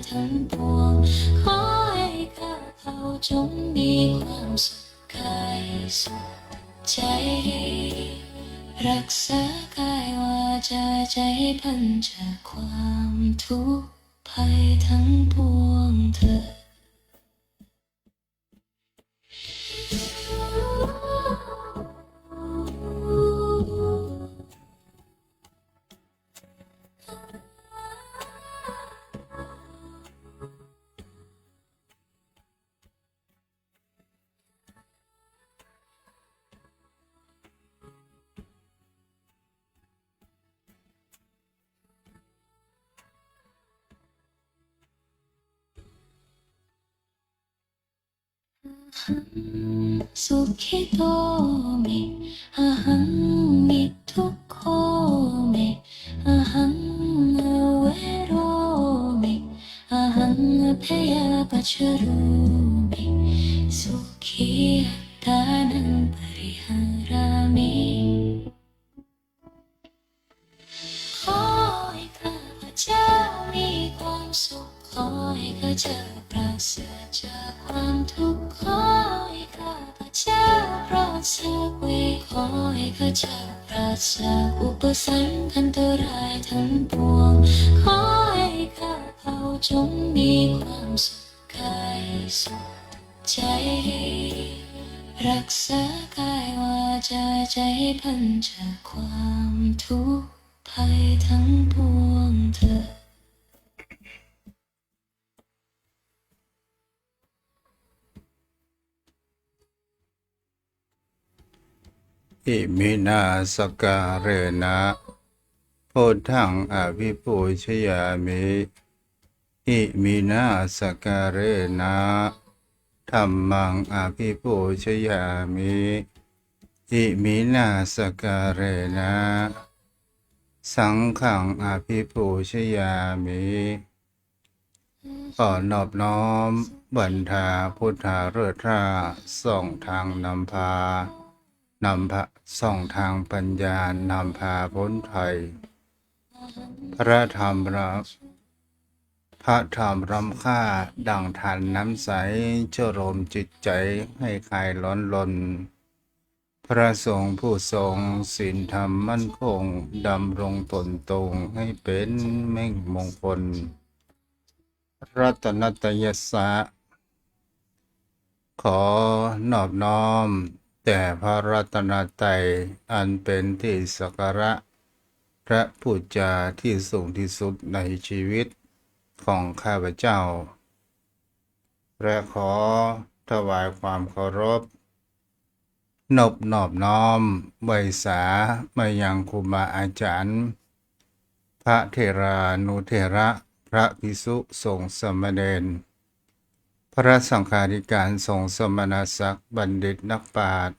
ทั้งปวงขอให้ข้าเขาจงมีความสุขกายสุขใจรักษากายวาจาใจพ้นจากความทุกข์ภัยทั้งปวงเถิดสุขิโตมิอะหังนิทุกโขมิอะหังอเวโรมิอะหังอเพยปัจจโรมิสุขีอัตตานังปริหารามิขอให้ข้าพเจ้ามีความสุขขอให้ข้าพเจ้าปราศจากความทุกข์ขอให้ข้าพเจ้าปราศจากเวรขอให้ข้าพเจ้าปราศจากอุปสรรคอันตรายทั้งปวงขอให้ข้าเขาจงมีความสุขกายสุขใจรักษากายวาจาใจพ้นจากความทุกข์ภัยทั้งปวงเถิดอิมินาสการเรนะพุทธังอภิปูชยามิอิมินาสการเรนะธัมมังอภิปูชยามิอิมินาสการเรนะสังฆังอภิปูชยามิขอนอบน้อมบรรดาพุทธาเลิศราส่องทางนำพานำส่องทางปัญญานำพาพ้นภัยพระธรรมรำค่าดังทานน้ำใสเจรมจิตใจให้คลายร้อนลนพระสงฆ์ผู้ทรงศีลธรรมมั่นคงดำรงตนตรงให้เป็นแม่งมงคลรัตนตยัสสะขอนอบน้อมแต่พระรัตนตรัยอันเป็นที่สักการะพระผู้จาที่สูงที่สุดในชีวิตของข้าพเจ้าและขอถวายความเคารพนอบน้อมไวสามายังครูบาอาจารย์พระเถรานุเถระพระภิกษุสงฆ์สามเณรพระสังฆาธิการสงฆ์สมณศักดิ์บัณฑิตนักปราชญ์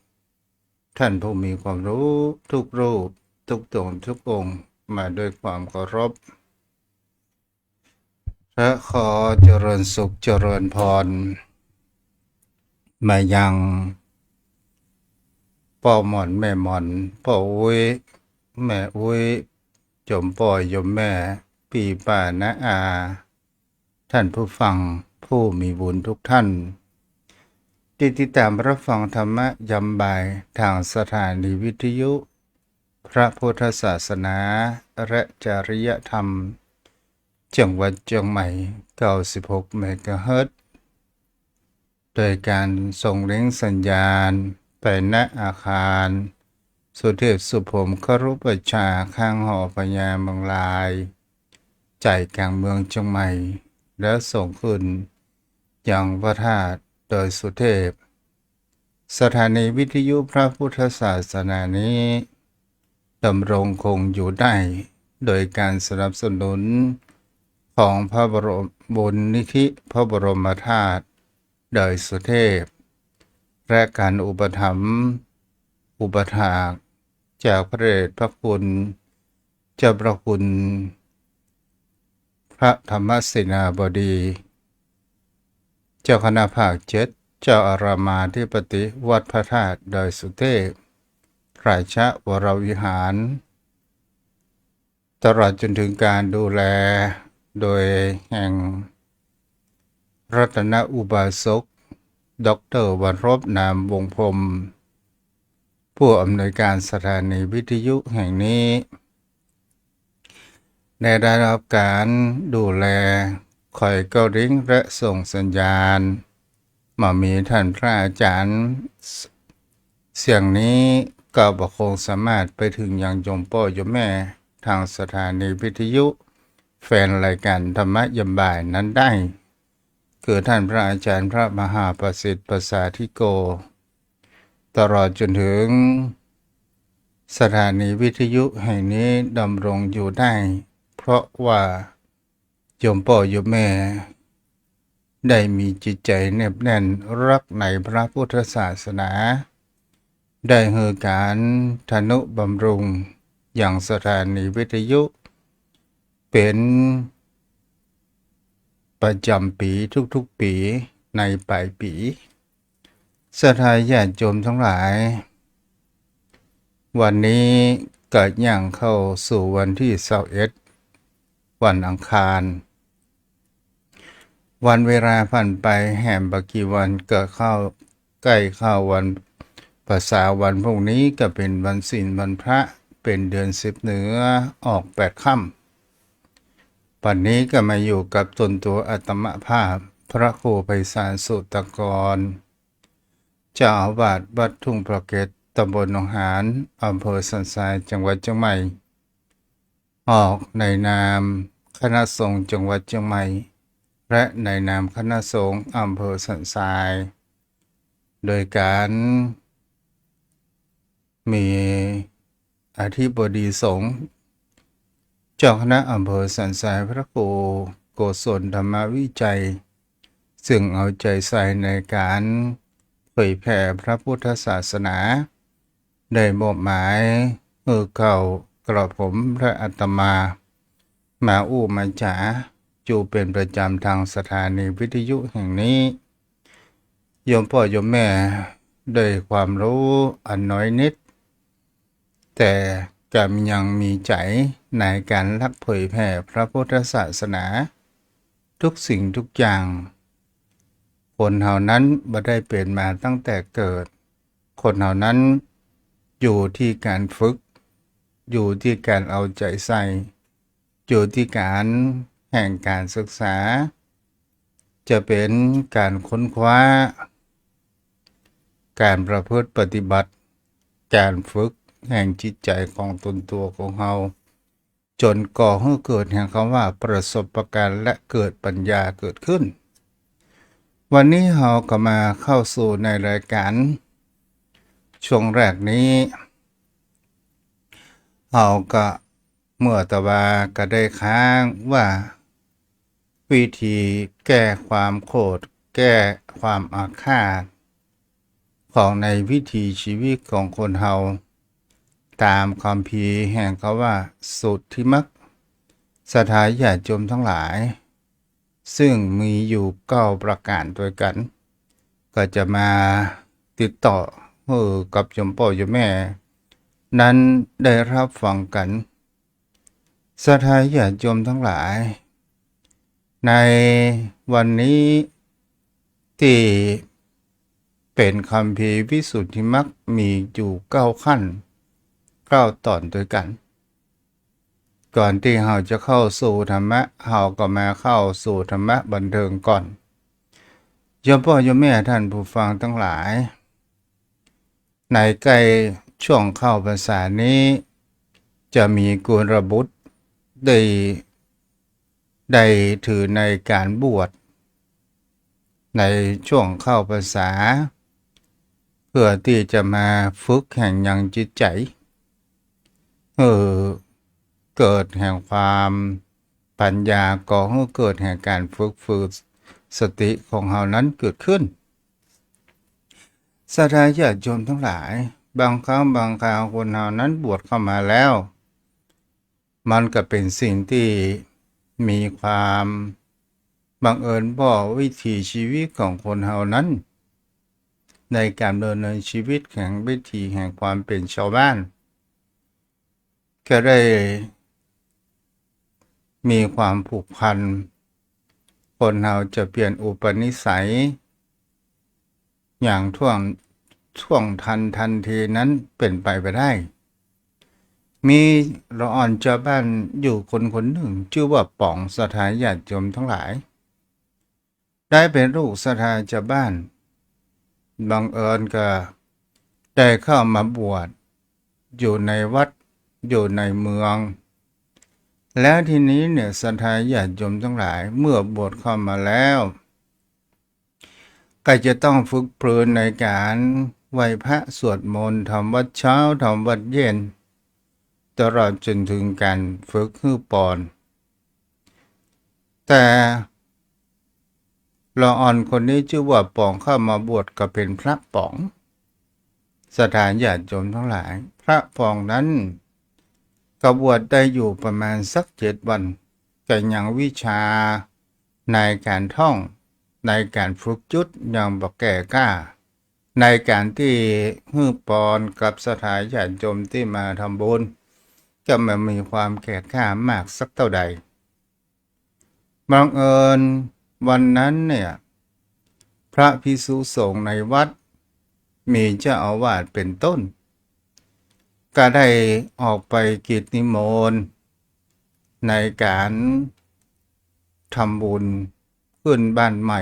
ท่านผู้มีความรู้ทุกรูปทุกตนทุกองค์มาด้วยความเคารพและขอเจริญสุขเจริญพรมายังพ่อหม่อนแม่หม่อนพ่ออุ้ยแม่อุ้ยจมป่อยยมแม่พี่ป้าน้าอาท่านผู้ฟังผู้มีบุญทุกท่านที่ติดตามรับฟังธรรมะยามบ่ายทางสถานีวิทยุพระพุทธศาสนาและจริยธรรมจังหวัดเชียงใหม่96เมกะเฮิรตซ์โดยการส่งเล็งสัญญาณไปณอาคารสุเทพสุพรหมครุประชาข้างหอพญาเมืองลายใจกลางเมืองเชียงใหม่แล้วส่งขึ้นยังพระธาตุโดยสุเทพสถานีวิทยุพระพุทธศาสนานี้ดำรงคงอยู่ได้โดยการสนับสนุนของพระบรมบุญนิธิพระบรมธาตุโดยสุเทพและการอุปถัมภ์อุปถากจากพระเดชพระคุณเจ้าพระคุณพระธรรมเสนาบดีเจ้าคณะภาค7เจ้าอารามาธิปติวัดพระธาตุดอยสุเทพราชวรวิหารตลอดจนถึงการดูแลโดยแห่ง รัตนอุบาสกดร.วรบนามวงศ์พรหมผู้อำนวยการสถานีวิทยุแห่งนี้ได้รับการดูแลคอยเกาลิงและส่งสัญญาณมามีท่านพระอาจารย์เสียงนี้ก็บ่คงสามารถไปถึงยังโยมพ่อโยมแม่ทางสถานีวิทยุแฟนรายการธรรมยามบ่ายนั้นได้คือท่านพระอาจารย์พระมหาประสิทธิ์ประสาธิโกตลอดจนถึงสถานีวิทยุแห่งนี้ดำรงอยู่ได้เพราะว่าโยมพ่อโยมแม่ได้มีจิตใจแนบแน่นรักในพระพุทธศาสนาได้เฮือการทนุบำรุงอย่างสถานีวิทยุเป็นประจำปีทุกๆปีในปลายปีศรัทธาญาติโยมทั้งหลายวันนี้ก็ย่างเข้าสู่วันที่21วันอังคารวันเวลาผ่านไปแห่มบกี่วันก็เข้าใกล้เข้าวันภาษาวันพรุ่งนี้ก็เป็นวันศีลวันพระเป็นเดือน10เหนือออก8ค่ำปัจจุบันนี้ก็มาอยู่กับตนตัวอาตมภาพพระครูไพศาลสุตกรเจ้าอาวาสวัดทุ่งประเกตตำบลหนองหานอำเภอสันทรายจังหวัดเชียงใหม่ออกในนามคณะสงฆ์จังหวัดเชียงใหม่และในนามคณะสงฆ์อำเภอสันทรายโดยการมีอธิบดีสงฆ์เจ้าคณะอำเภอสันทรายพระครูโกศลธรรมวิจัยซึ่งเอาใจใส่ในการเผยแผ่พระพุทธศาสนาได้มอบหมายเก่ากระผมพระอาตมามาจ๋าจูเป็นประจำทางสถานีวิทยุแห่งนี้โยมพ่อโยมแม่ด้วยความรู้อันน้อยนิดแต่ก็ยังมีใจในการรักเผยแผ่พระพุทธศาสนาทุกสิ่งทุกอย่างคนเหล่านั้นบ่ได้เป็นมาตั้งแต่เกิดคนเหล่านั้นอยู่ที่การฝึกอยู่ที่การเอาใจใส่อยู่ที่การแห่งการศึกษาจะเป็นการค้นคว้าการประพฤติปฏิบัติการฝึกแห่งจิตใจของตนตัวของเราจนก่อให้เกิดแห่งคำว่าประสบการณ์และเกิดปัญญาเกิดขึ้นวันนี้เราก็มาเข้าสู่ในรายการช่วงแรกนี้เราก็เมื่อตะวาก็ได้ค้างว่าวิธีแก้ความโกรธแก้ความอาฆาตของในวิถีชีวิตของคนเราตามคัมภีร์แห่งเขาว่าสุทธิมรรคศรัทธาญาติโยมทั้งหลายซึ่งมีอยู่9ประการด้วยกันก็จะมาติดต่อกับโยมพ่อโยมแม่นั้นได้รับฟังกันศรัทธาญาติโยมทั้งหลายในวันนี้ที่เป็นคัมภีร์วิสุทธิมรรคมีอยู่9ขั้น9ตอนด้วยกันก่อนที่เราจะเข้าสู่ธรรมะเราก็มาเข้าสู่ธรรมะบันเทิงก่อนโยมพ่อโยมแม่ท่านผู้ฟังทั้งหลายในใกล้ช่วงเข้าพรรษานี้จะมีกุลบุตรได้ถือในการบวชในช่วงเข้าพรรษาเพื่อที่จะมาฝึกแห่งยังจิตใจเกิดแห่งความปัญญาก่อให้เกิดแห่งการฝึกสติของเรานั้นเกิดขึ้นศรัทธาญาติโยมทั้งหลายบางครั้งบางคราวคนเรานั้นบวชเข้ามาแล้วมันก็เป็นสิ่งที่มีความบังเอิญบ่วิถีชีวิตของคนเรานั้นในการดำเนินชีวิตแห่งวิถีแห่งความเป็นชาวบ้านก็ได้มีความผูกพัน คนเราจะเปลี่ยนอุปนิสัยอย่างช่วงทันทีนั้นเป็นไปได้ มีละอ่อนเจ้าบ้านอยู่คนหนึ่งชื่อว่าป๋องสถาญาติโยมทั้งหลาย ได้เป็นลูกสถาเจ้าบ้านบังเอิญก็ได้เข้ามาบวชอยู่ในวัดอยู่ในเมือง แล้วทีนี้เนี่ยสถาญาติโยมทั้งหลายเมื่อบวชเข้ามาแล้วก็จะต้องฝึกปรือในการไหว้พระสวดมนต์ทำวัดเช้าทำวัดเย็นตลอดจนถึงการฝึกฮื้อปอนแต่ละอ่อนคนนี้ชื่อว่าป๋องเข้ามาบวชก็เป็นพระป๋องสถานญาติโยมทั้งหลายพระป๋องนั้นก็บวชได้อยู่ประมาณสัก7 วันแต่ยังวิชาในการท่องในการฝึกจุดยังบ่แก่กล้าในการที่ฮื้อปอนกับสถานญาติโยมที่มาทำบุญก็ไม่มีความแก่กล้ามากสักเท่าใดบังเอิญวันนั้นเนี่ยพระภิกษุสงฆ์ในวัดมีเจ้าอาวาสเป็นต้นก็ได้ออกไปกิจนิมนต์ในการทำบุญขึ้นบ้านใหม่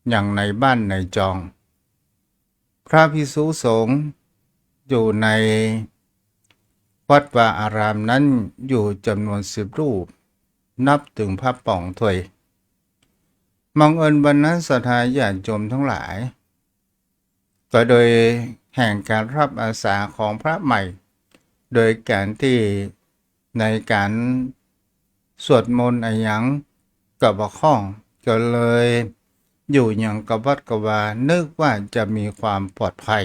อย่างในบ้านในจองพระภิกษุสงฆ์อยู่ในวัดวาอารามนั้นอยู่จำนวน10 รูปนับถึงพระป๋องถวยบังเอิญวันนั้นศรัทธาญาติโยมทั้งหลายก็โดยแห่งการรับอาสาของพระใหม่โดยการที่ในการสวดมนต์อะไรอย่างกับข้องก็เลยอยู่อย่างกวัดกวานึกว่าจะมีความปลอดภัย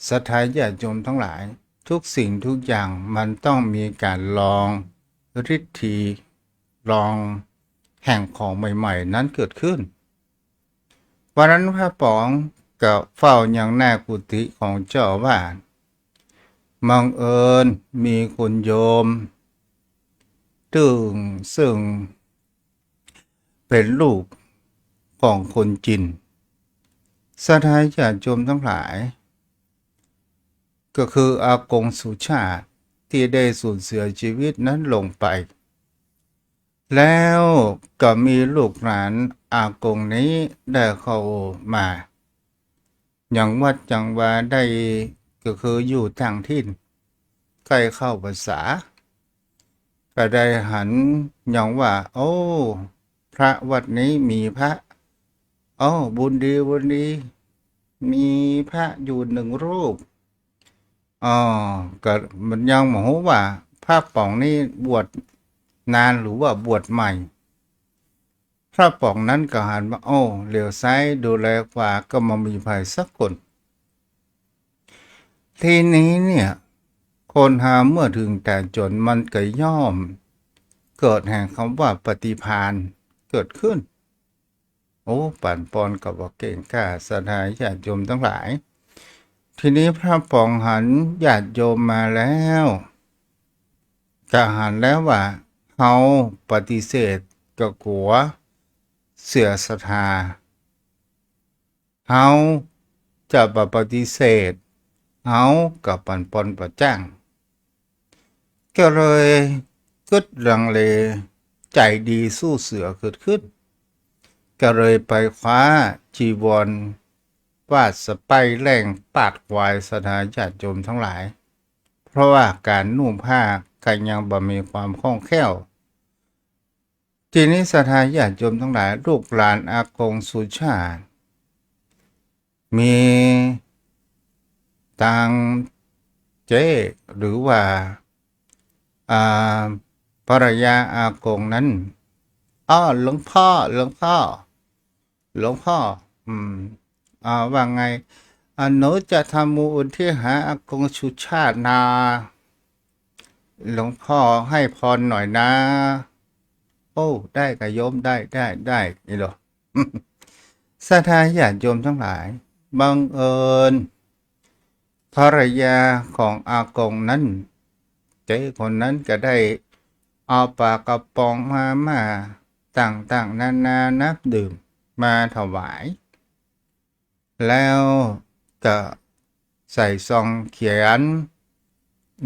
ศรัทธาญาติโยมทั้งหลายทุกสิ่งทุกอย่างมันต้องมีการลองฤทธีลองแห่งของใหม่ๆนั้นเกิดขึ้นวันนั้นพระป๋องก็เฝ้าอย่างหน้ากุฏิของเจ้าอาวาสบังเอิญมีคุณโยมซึ่งเป็นลูกของคนจีนศรัทธาญาติโยมทั้งหลายก็คืออากงสุชาติที่ได้สูญเสียชีวิตนั้นลงไปแล้วก็มีลูกหลานอากงนี้ได้เข้ามาอย่างวัดจังว่าได้ก็คืออยู่ต่างถิ่นใกล้เข้าภาษาก็ได้หันอย่างว่าโอ้พระวัดนี้มีพระบุญดีมีพระอยู่1 รูปก็มันยังหมอว่าพระป๋องนี่บวชนานหรือว่าบวชใหม่พระป๋องนั้นก็หันมาเหลียวซ้ายดูแลขวาก็มามีภัยสักคนทีนี้เนี่ยคนหาเมื่อถึงแต่จนมันก็ย่อมเกิดแห่งคำว่าปฏิภาณเกิดขึ้นปั่นปอนกับว่าเก่งกล้าศรัทธาญาติโยมทั้งหลายทีนี้พระป๋องหันญาติโยมมาแล้วก็หันแล้วว่าเขาปฏิเสธกับขัวเสือศรัทธาเขาจะปฏิเสธเขากับปันปอนประจ้างก็เลยกึดลังเลใจดีสู้เสือเกิดขึ้นก็เลยไปคว้าจีวรวาดสไปแรงปาดควายศรัทธาญาติโยมทั้งหลายเพราะว่าการนุ่งผ้าก็ยังบ่มีความคล่องแคล่วทีนี้ศรัทธาญาติโยมทั้งหลายลูกหลานอากงสุชาติมีทางเจ๊หรือว่าภรรยาอากงนั้นหลวงพ่อว่าไงหนูจะทำบุญที่หาอากงสุชาตินาหลวงพ่อให้พรหน่อยนะได้กับโยมได้นี่หรอ ศรัทธาญาติโยมทั้งหลายบังเอิญภรรยาของอากงนั้นเจ๊คนนั้นก็ได้เอาปลากระป๋องมา ต่างๆนานานับดื่มมาถวาย แล้วก็ใส่ซองเขียน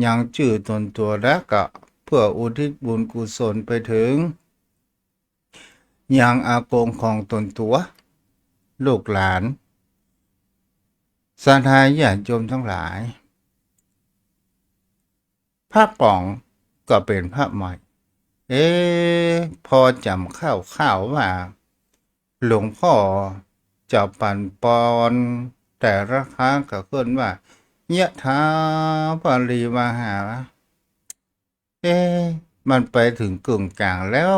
ยังชื่อตนตัวแล้วก็เพื่ออุทิศบุญกุศลไปถึงยังอากงของตนตัวลูกหลานศรัทธาญาติโยมทั้งหลายพระป๋องก็เป็นพระใหม่ พอจำข้าวว่าหลวงพ่อเจ้าปันปอนแต่ละครั้งก็ขึ้นว่ายะถาปริวหามันไปถึงกึ่งกลางแล้ว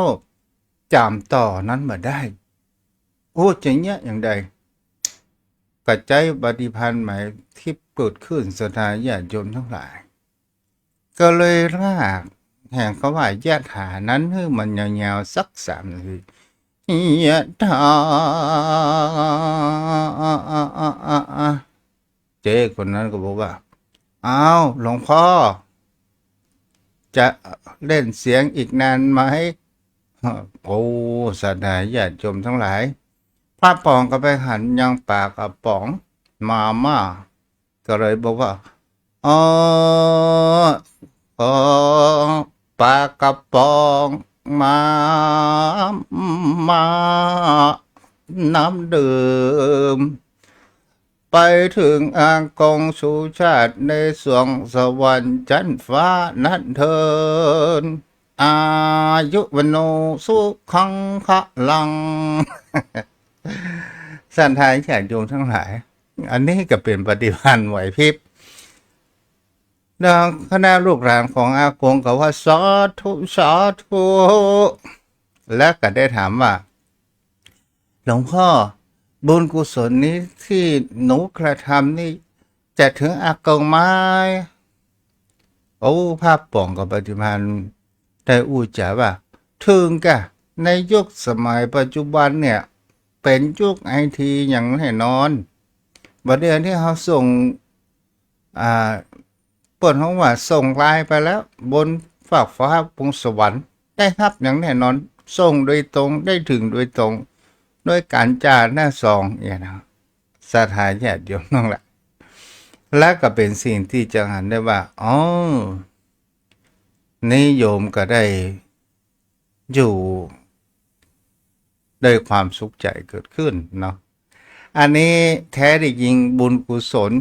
จำต่อนั้นมาได้โอ้จะเนี้ยอย่างใดกระจายปฏิพันธ์ใหม่ที่เกิดขึ้นศรัทธาญาติโยมทั้งหลายก็เลยรากแห่งคำว่ายะถานั้นให้มันยาวๆสัก3 นาทียะถาเจ๊คนนั้นก็บอกว่าอ้าวหลวงพ่อจะเล่นเสียงอีกนานไหมโอ้ศรัทธาญาติโยมทั้งหลายพระป๋องก็ไปหันยังปากกระป๋องมาก็เลยบอกว่าอ๋อปากกระป๋องมาน้ำดื่มไปถึงอากงสุชาติในสวงสวรรค์จันฟ้านันเทินอายุวันโนสุขังคะลัง สันทายญาติโยมทั้งหลายอันนี้ก็เป็นปฏิพันธ์ไหวพริบดังคณะลูกหลานของอากงก็ว่าสาธุสาธุและก็ได้ถามว่าหลวงพ่อบุญกุศลนี้ที่หนูกระทำนี่จะถึงอากงไหมโอ้ภาพป่องกับปฏิพันธ์ได้อู้จ๋าว่าถึงกะในยุคสมัยปัจจุบันเนี่ยเป็นยุคไอทีอย่างแน่นอนบัดเดี๋ยวที่เขาส่งเปิดห้องว่าส่งไลน์ไปแล้วบนฝากฟ้าบนสวรรค์ได้รับอย่างแน่นอนส่งโดยตรงได้ถึงโดยตรงด้วยการจ่าหน้าซองเนี่ยนะศรัทธาญาติโยมนั่นแหละและก็เป็นสิ่งที่จะหันได้ว่าอ๋อนิยมก็ได้อยู่ได้ความสุขใจเกิดขึ้นเนาะอันนี้แท้ได้ยิงบุญกุศล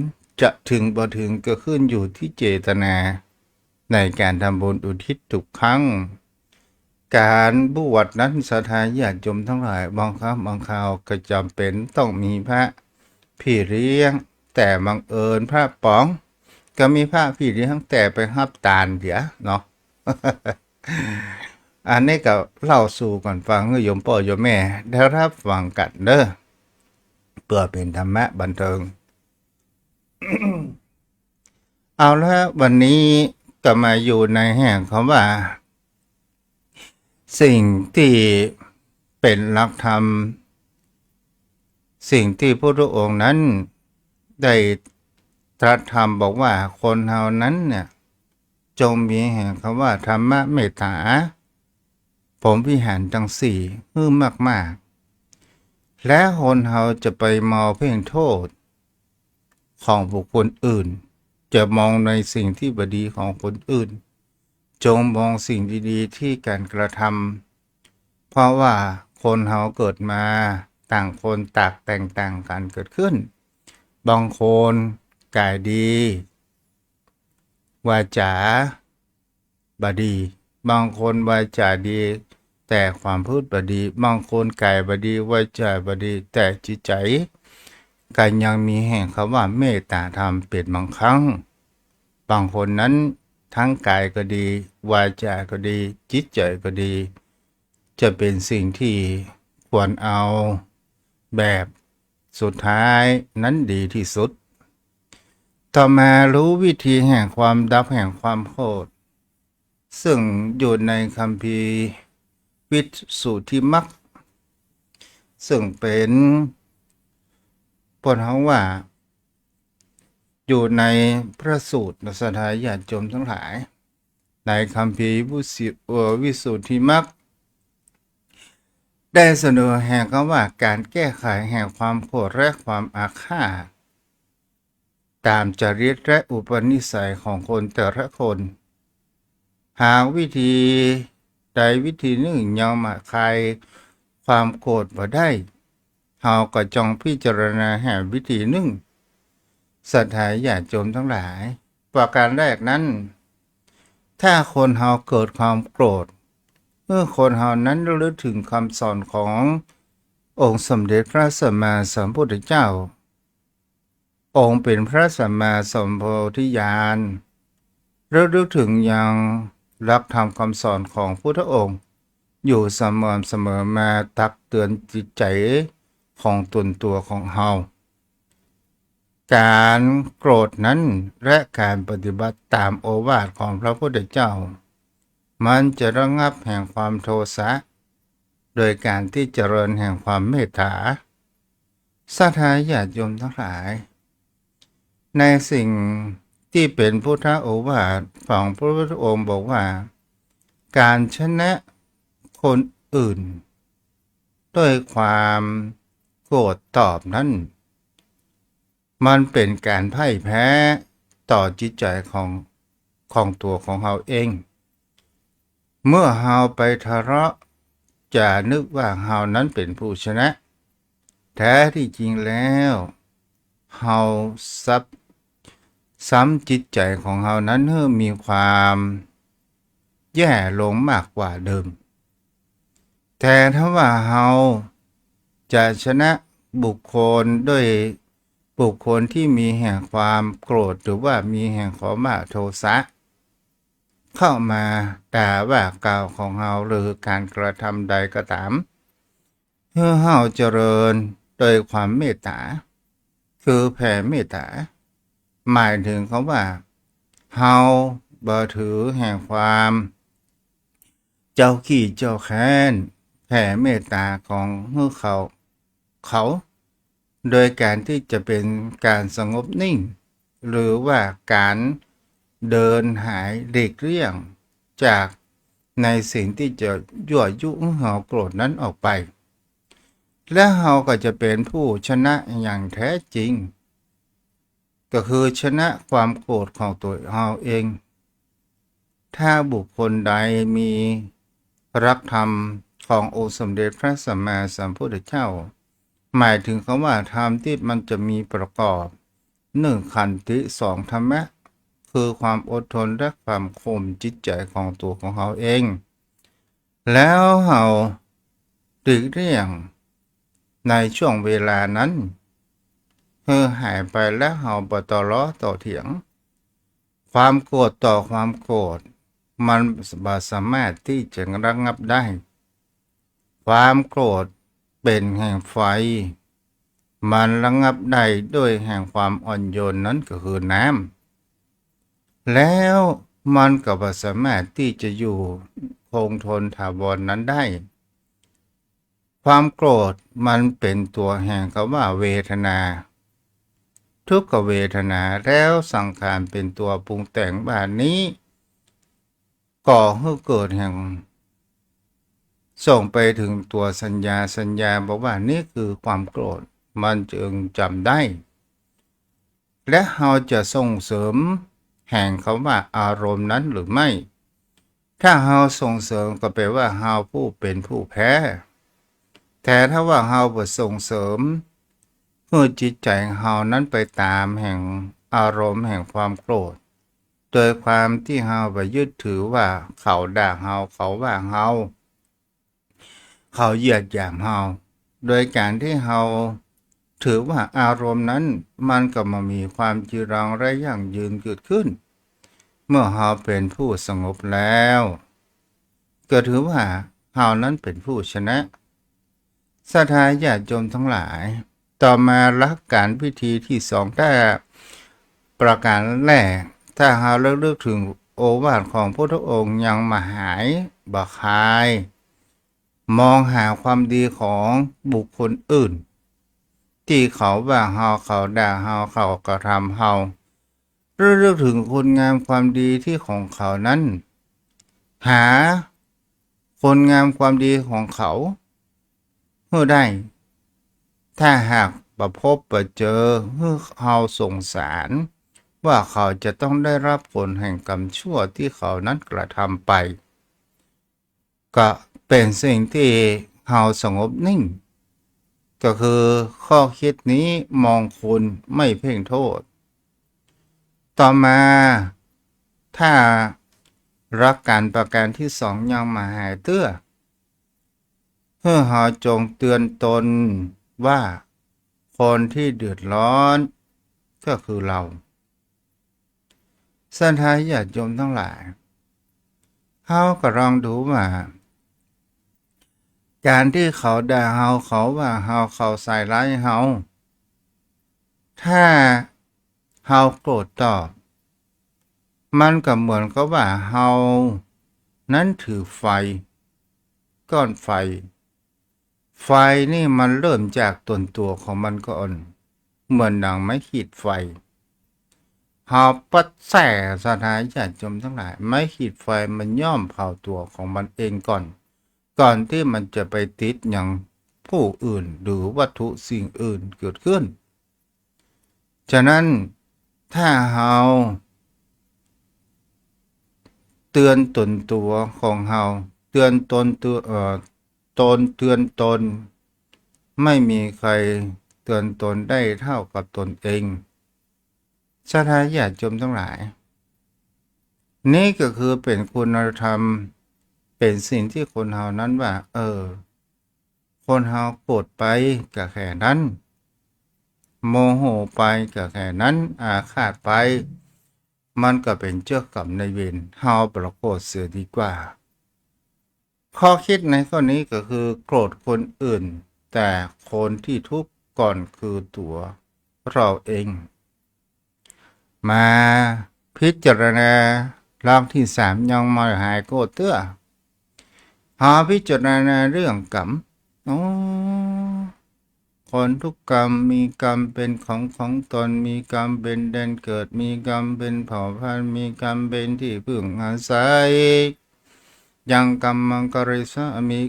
จะถึงบ่ถึงก็ขึ้นอยู่ที่เจตนาในการทำบุญอุทิศทุกครั้งการบวชนั้นศรัทธาญาติโยมทั้งหลายบางครั้งบางคราวก็จำเป็นต้องมีพระพี่เลี้ยงแต่บังเอิญพระป๋องก็มีพระพี่เลี้ยงแต่ไปฮับตาลเดี๋ยวเนาะ อันนี้ก็เล่าสู่กันฟังให้โยมพ่อโยมแม่ได้รับฟังกันเด้อเพื่อเป็นธรรมะบันเทิง เอาละวันนี้ก็มาอยู่ในแห่งคำว่าสิ่งที่เป็นหลักธรรมสิ่งที่พระพุทธองค์นั้นได้ตรัสธรรมบอกว่าคนเฮานั้นเนี่ยจงมีแห่งคำว่าธรรมะเมตตาผมวิหารทั้งสี่มือมากๆและคนเฮาจะไปมองเพ่งโทษของบุคคลอื่นจะมองในสิ่งที่บดีของคนอื่นจงมองสิ่งดีๆที่การกระทำเพราะว่าคนเฮาเกิดมาต่างคนแตกต่างกันเกิดขึ้นบางคนกายดีวาจาบดีบางคนวาจาดีแต่ความพูดบดีบางคนกายบดีวาจาบดีแต่จิตใจกันยังมีแห่งคำว่าเมตตาธรรมเป็นบางครั้งบางคนนั้นทั้งกายก็ดีวาจาก็ดีจิตใจก็ดีจะเป็นสิ่งที่ควรเอาแบบสุดท้ายนั้นดีที่สุดต่อมารู้วิธีแห่งความดับแห่งความโกรธซึ่งอยู่ในคัมภีร์วิสุทธิมรรคซึ่งเป็นบทของว่าอยู่ในพระสูตรศรัทธาญาติโยมทั้งหลายในคัมภีร์วิสุทธิมรรค ได้เสนอแห่งคำว่าการแก้ไขแห่งความโกรธและความอาฆาตตามจริตและอุปนิสัยของคนแต่ละคน หากวิธีใดวิธีหนึ่งยังมาคลายความโกรธบ่ได้เฮาก็จงพิจารณาแห่งวิธีหนึ่งสัทธาญาติโยมทั้งหลายประการแรกนั้นถ้าคนเฮาเกิดความโกรธเมื่อคนเฮานั้นระลึกถึงคำสอนขององค์สมเด็จพระสัมมาสัมพุทธเจ้าองค์เป็นพระสัมมาสัมโพธิญาณระลึกถึงยังรักธรรมคำสอนของพุทธองค์อยู่สม่ำเสมอมาตักเตือนจิตใจของตนตัวของเฮาการโกรธนั้นและการปฏิบัติตามโอวาทของพระพุทธเจ้ามันจะระงับแห่งความโทสะโดยการที่เจริญแห่งความเมตตาศรัทธาญาติโยมทั้งหลายในสิ่งที่เป็นพุทธโอวาทของพระพุทธองค์บอกว่าการชนะคนอื่นด้วยความโกรธตอบนั้นมันเป็นการพ่ายแพ้ต่อจิตใจของตัวของเราเองเมื่อเราไปทะเลาะจะนึกว่าเรานั้นเป็นผู้ชนะแท้ที่จริงแล้วเราซ้ำจิตใจของเรานั้นเมื่อมีความแย่ลงมากกว่าเดิมแต่ถ้าว่าเราจะชนะบุคคลด้วยบุคคลที่มีแห่งความโกรธหรือว่ามีแห่งความโทสะเข้ามาด่าว่ากล่าวของเราหรือการกระทำใดก็ตามเพื่อเราเจริญโดยความเมตตาคือแผ่เมตตาหมายถึงคำว่าเราบ่ถือแห่งความเจ้าขี้เจ้าแค้นแผ่เมตตาของเขาโดยการที่จะเป็นการสงบนิ่งหรือว่าการเดินหายหลีกเลี่ยงจากในสิ่งที่จะยั่วยุเฮาโกรธนั้นออกไปและเฮาก็จะเป็นผู้ชนะอย่างแท้จริงก็คือชนะความโกรธของตัวเฮาเองถ้าบุคคลใดมีรักธรรมขององค์สมเด็จพระสัมมาสัมพุทธเจ้าหมายถึงคำว่าธรรมที่มันจะมีประกอบ1ขันติ2ธรรมะคือความอดทนและความข่มจิตใจของตัวของเขาเองแล้วเราหลีกเลี่ยงในช่วงเวลานั้นหายไปแล้วเราบ่ต่อล้อต่อเถียงความโกรธต่อความโกรธมันบ่สามารถที่จะระงับได้ความโกรธเป็นแห่งไฟมันระงับได้ด้วยแห่งความอ่อนโยนนั้นก็คือน้ำแล้วมันก็บ่สามารถที่จะอยู่คงทนถาวรนั้นได้ความโกรธมันเป็นตัวแห่งคำว่าเวทนาทุกขเวทนาแล้วสังขารเป็นตัวปรุงแต่งบ้านนี้ก่อให้เกิดแห่งส่งไปถึงตัวสัญญาบอกว่านี่คือความโกรธมันจึงจำได้และเราจะส่งเสริมแห่งคำว่าอารมณ์นั้นหรือไม่ถ้าเราส่งเสริมก็แปลว่าเราผู้เป็นผู้แพ้แต่ถ้าว่าเราบ่ส่งเสริมเมื่อจิตใจเรานั้นไปตามแห่งอารมณ์แห่งความโกรธโดยความที่เราไปยึดถือว่าเขาด่าเราเขาว่าเราเขาเหยียดหยามเราโดยการที่เราถือว่าอารมณ์นั้นมันก็มามีความจีรังและยั่งยืนเกิดขึ้นเมื่อเราเป็นผู้สงบแล้วก็ถือว่าเรานั้นเป็นผู้ชนะศรัทธาญาติโยมทั้งหลายต่อมาหลักการวิธีที่2ถ้าประการแรกถ้าเราเลิกถึงโอวาทของพระองค์ยังมาหายบ่คายมองหาความดีของบุคคลอื่นที่เขาว่าเราเขาด่าเราเขากระทำเราเรื่องถึงคุณงามความดีที่ของเขานั้นหาคุณงามความดีของเขา เมื่อได้ถ้าหากประพบประเจอเมื่อเขาสงสารว่าเขาจะต้องได้รับผลแห่งกรรมชั่วที่เขานั้นกระทำไปก็เป็นสิ่งที่เขาสงบนิ่งก็คือข้อคิดนี้มองคุณไม่เพ่งโทษต่อมาถ้ารักการประการที่สองยังมาหายเตื้อเพื่อเขาจงเตือนตนว่าคนที่เดือดร้อนก็คือเราสันทายญาติโยมทั้งหลายเขาก็ลองดูว่าการที่เขาด่าเขาว่าเขาใส่ร้ายถ้าเขาโกรธตอบมันก็เหมือนกับว่านั้นถือไฟก้อนไฟนี่มันเริ่มจากต้นตัวของมันก่อนเหมือนดังไม้ขีดไฟปัดแส่สถานญาติโยมทั้งหลายไม้ขีดไฟมันย่อมเผาตัวของมันเองก่อนที่มันจะไปติดอย่างผู้อื่นหรือวัตถุสิ่งอื่นเกิดขึ้นฉะนั้นถ้าเราเตือนตนตัวของเราเตือนตนเตือนตนไม่มีใครเตือนตนได้เท่ากับตนเองสถานญาติโยมทั้งหลายนี่ก็คือเป็นคุณธรรมเป็นสิ่งที่คนเฮานั้นว่าคนเฮาโกรธไปก็แค่นั้นโมโหไปก็แค่นั้นอาฆาตไปมันก็เป็นเจ้ากรรมนายเวรเฮาประโกรธเสียดีกว่าข้อคิดในข้อนี้ก็คือโกรธคนอื่นแต่คนที่ทุกข์ก่อนคือตัวเราเองมาพิจารณารอบที่สามยังมาหายโกรธเตื้อพิจารณาเรื่องกรรมคนทุกกรรมมีกรรมเป็นของตนมีกรรมเป็นแดนเกิดมีกรรมเป็นเผ่าพันธุ์มีกรรมเป็นที่พึ่งอาศัยยังกรรมมังกริสามิ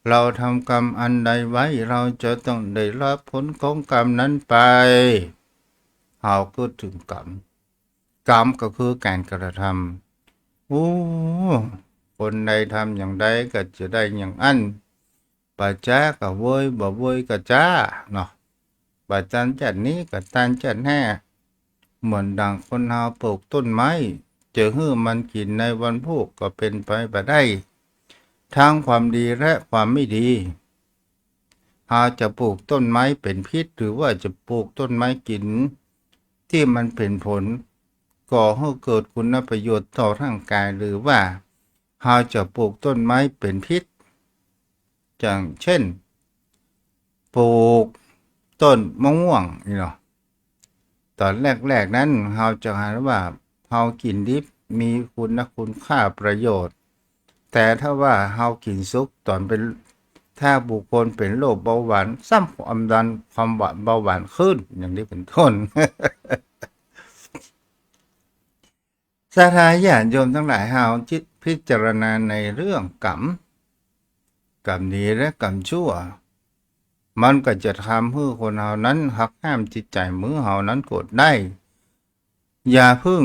เราทำกรรมอันใดไว้เราจะต้องได้รับผลของกรรมนั้นไปเราก็ถึงกรรมก็คือการกระทำคนใดทำอย่างใดก็จะได้อย่างอันปัจจ้าก็เว้ยบ่เว้ยก็จ้าเนาะปัจจันจัดนี้ก็ตันจัดแน่เหมือนดังคนเฮาปลูกต้นไม้จะให้มันกินในวันพุธก็เป็นไปบ่ได้ทั้งความดีและความไม่ดีจะปลูกต้นไม้เป็นพิษหรือว่าจะปลูกต้นไม้กินที่มันเป็นผลก่อให้เกิดคุณประโยชน์ต่อร่างกายหรือว่าจะปลูกต้นไม้เป็นพิษอย่างเช่นปลูกต้นมะม่วงนี่เนาะตอนแรกนั้นเราจะหาว่าเรากินดิบมีคุณค่าประโยชน์แต่ถ้าว่าเรากินสุกตอนเป็นถ้าบุคคลเป็นโรคเบาหวานซ้ำความดันความหวานเบาหวานขึ้นอย่างนี้เป็นต้น สาธารณญาติโยมทั้งหลายเราจิตพิจารณาในเรื่องกรรมดีและกรรมชั่วมันก็จะทำให้คนเรานั้นหักห้ามจิตใจมือเรานั้นโกรธได้อย่าพึ่ง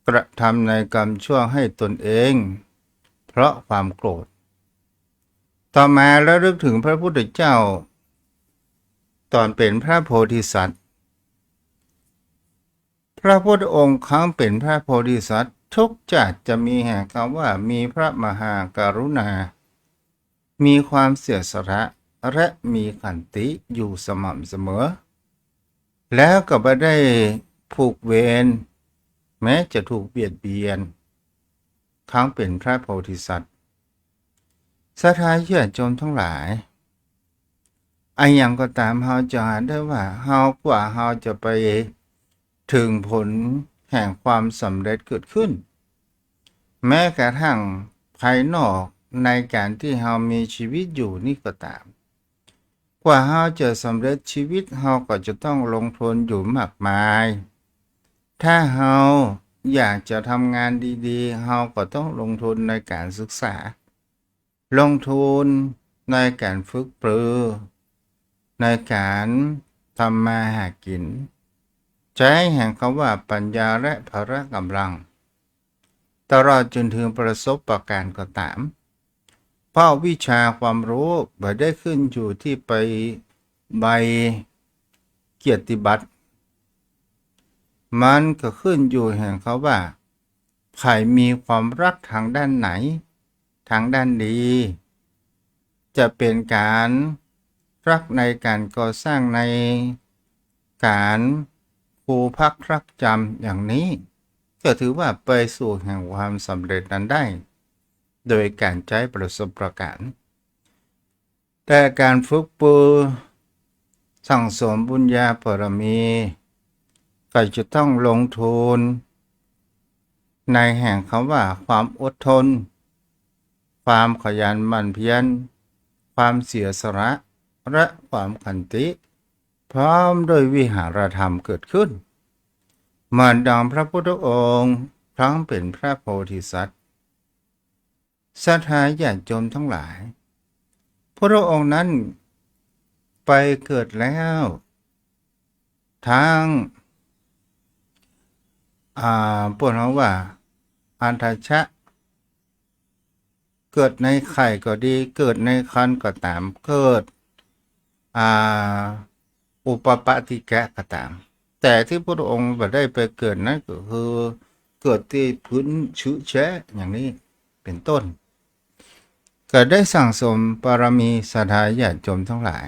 กระทำในกรรมชั่วให้ตนเองเพราะความโกรธต่อมาแล้วลึกถึงพระพุทธเจ้าตอนเป็นพระโพธิสัตว์พระพุทธองค์ครั้งเป็นพระโพธิสัตว์ทุกจัดจะมีแห่งคำว่ามีพระมหากรุณามีความเสียสละและมีขันติอยู่สม่ำเสมอแล้วก็ไม่ได้ผูกเวรแม้จะถูกเบียดเบียนครั้งเป็นพระโพธิสัตว์สถานญาติโยมทั้งหลายอย่างก็ตามเราจะหาได้ว่ากว่าเราจะไปถึงผลแห่งความสำเร็จเกิดขึ้นแม้กระทั่งภายนอกในการที่เรามีชีวิตอยู่นี่ก็ตามกว่าเราจะสำเร็จชีวิตเราก็จะต้องลงทุนอยู่มากมายถ้าเราอยากจะทำงานดีๆเราก็ต้องลงทุนในการศึกษาลงทุน ในการฝึกปรือในการทำมาหากินใช้แห่งคำว่าปัญญาและพละกำลังตลอดจนถึงประสบการณ์ก็ตามเพราะวิชาความรู้ไม่ได้ขึ้นอยู่ที่ไปใบเกียรติบัตรมันก็ขึ้นอยู่แห่งเขาว่าใครมีความรักทางด้านไหนทางด้านดีจะเป็นการรักในการก่อสร้างในการครูพักรักจำอย่างนี้ก็ถือว่าไปสู่แห่งความสำเร็จนั้นได้โดยการใช้ประสบการณ์แต่การฝึกปูสั่งสมบุญญาบารมีก็จะต้องลงทุนในแห่งคำว่าความอดทนความขยันหมั่นเพียรความเสียสละและความขันติพร้อมโดยวิหารธรรมเกิดขึ้นเหมือนดังพระพุทธองค์ครั้งเป็นพระโพธิสัตว์ศรัทธาญาติโยมทั้งหลายพระองค์นั้นไปเกิดแล้วทางปวดหัวว่าอันทชะเกิดในไข่ก็ดีเกิดในครรภ์ก็ตามเกิดอุปปาติกะก็ตามแต่ที่พระองค์ไม่ได้ไปเกิดนั้นก็คือเกิดที่พื้นชื้อแฉะอย่างนี้เป็นต้นก็ได้สั่งสมบารมีศรัทธาญาติโยมทั้งหลาย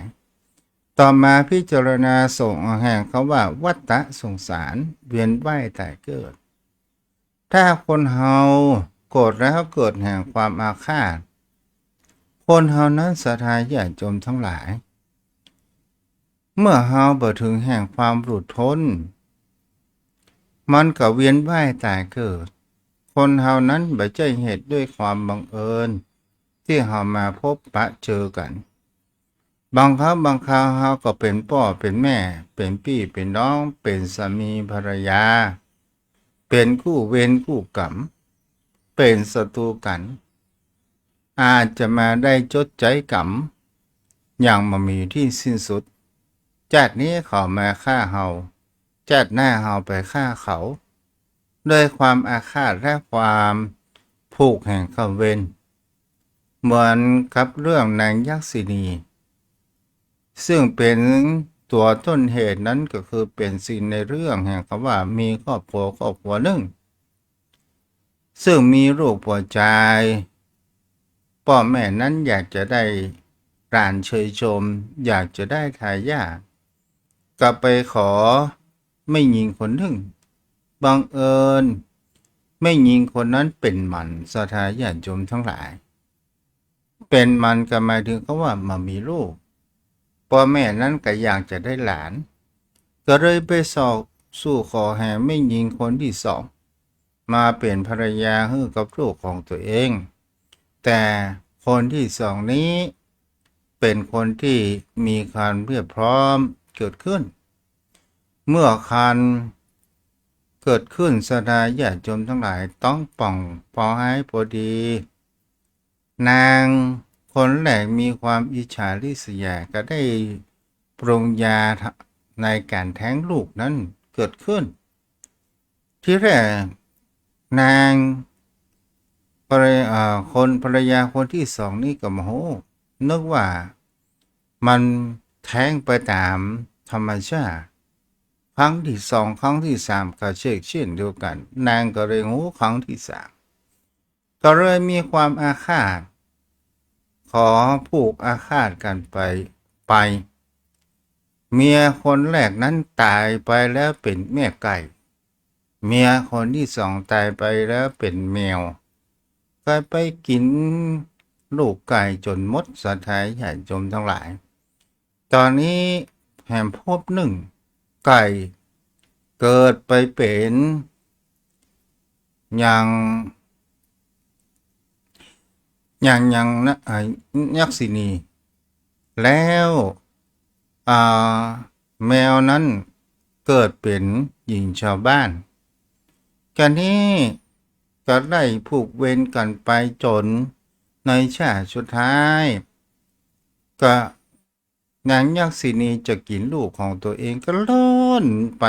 ต่อมาพิจารณาส่งแห่งเขาว่าวัฏฏะสงสารเวียนว่ายตายเกิดถ้าคนเฮาโกรธแล้วเกิดแห่งความอาฆาตคนเฮานั้นศรัทธาญาติโยมทั้งหลายเมื่อเฮาบ่ถึงแห่งความหลุดพ้นมันก็เวียนว่ายตายเกิดคนเฮานั้นบ่ใช่เหตุด้วยความบังเอิญที่เฮามาพบปะเจอกันบางครั้งบางคราวเฮาก็เป็นพ่อเป็นแม่เป็นพี่เป็นน้องเป็นสามีภรรยาเป็นคู่เวรคู่กรรมเป็นศัตรูกันอาจจะมาได้จดใจกรรมอย่างไม่มีที่สิ้นสุดจากนี้เขามาฆ่าเฮาจากหน้าเฮาไปฆ่าเขาด้วยความอาฆาตและความผูกแห่งคำเวรเหมือนกับเรื่องนางยักษินีซึ่งเป็นตัวต้นเหตุนั้นก็คือเป็นสิ่งในเรื่องแห่งคำว่ามีครอบครัวหนึ่งซึ่งมีลูกผัวชายพ่อแม่นั้นอยากจะได้การเชยชมอยากจะได้ทายาทก็ไปขอไม่หญิงคนหนึ่งบังเอิญไม่หญิงคนนั้นเป็นมันศรัทธาญาติโยมทั้งหลายเป็นมันก็หมายถึงเขาว่ามามีลูกพ่อแม่นั้นก็อยากจะได้หลานก็เลยไปสอบสู่ขอแห่ไม่หญิงคนที่สองมาเป็นภรรยาให้กับลูกของตัวเองแต่คนที่สองนี้เป็นคนที่มีความเพียบพร้อมเกิดขึ้นเมื่อคันเกิดขึ้นศรัทธาญาติโยมทั้งหลายต้องป่องพอให้พอดีนางคนแรกมีความอิจฉาริษยาก็ได้ปรุงยาในการแท้งลูกนั้นเกิดขึ้นที่แรกนางภรรยาคนที่สองนี่ก็โมโหนึกว่ามันแท้งไปตามธรรมชาติครั้งที่สองครั้งที่สามก็เช่นเดียวกันนางก็เลยหูครั้งที่สามก็เลยมีความอาฆาตขอผูกอาฆาตกันไปเมียคนแรกนั้นตายไปแล้วเป็นแม่ไก่เมียคนที่สองตายไปแล้วเป็นแมวก็ไปกินลูกไก่จนหมดศรัทธาญาติโยมทั้งหลายตอนนี้แห่งพบหนึ่งไก่เกิดไปเป็นอย่างนะยักษินีแล้วแมวนั้นเกิดเป็นหญิงชาวบ้านกันนี้ก็ได้ผูกเวรกันไปจนในชาติสุดท้าย ก็นางยักษินีจะกินลูกของตัวเองก็ล้อนไป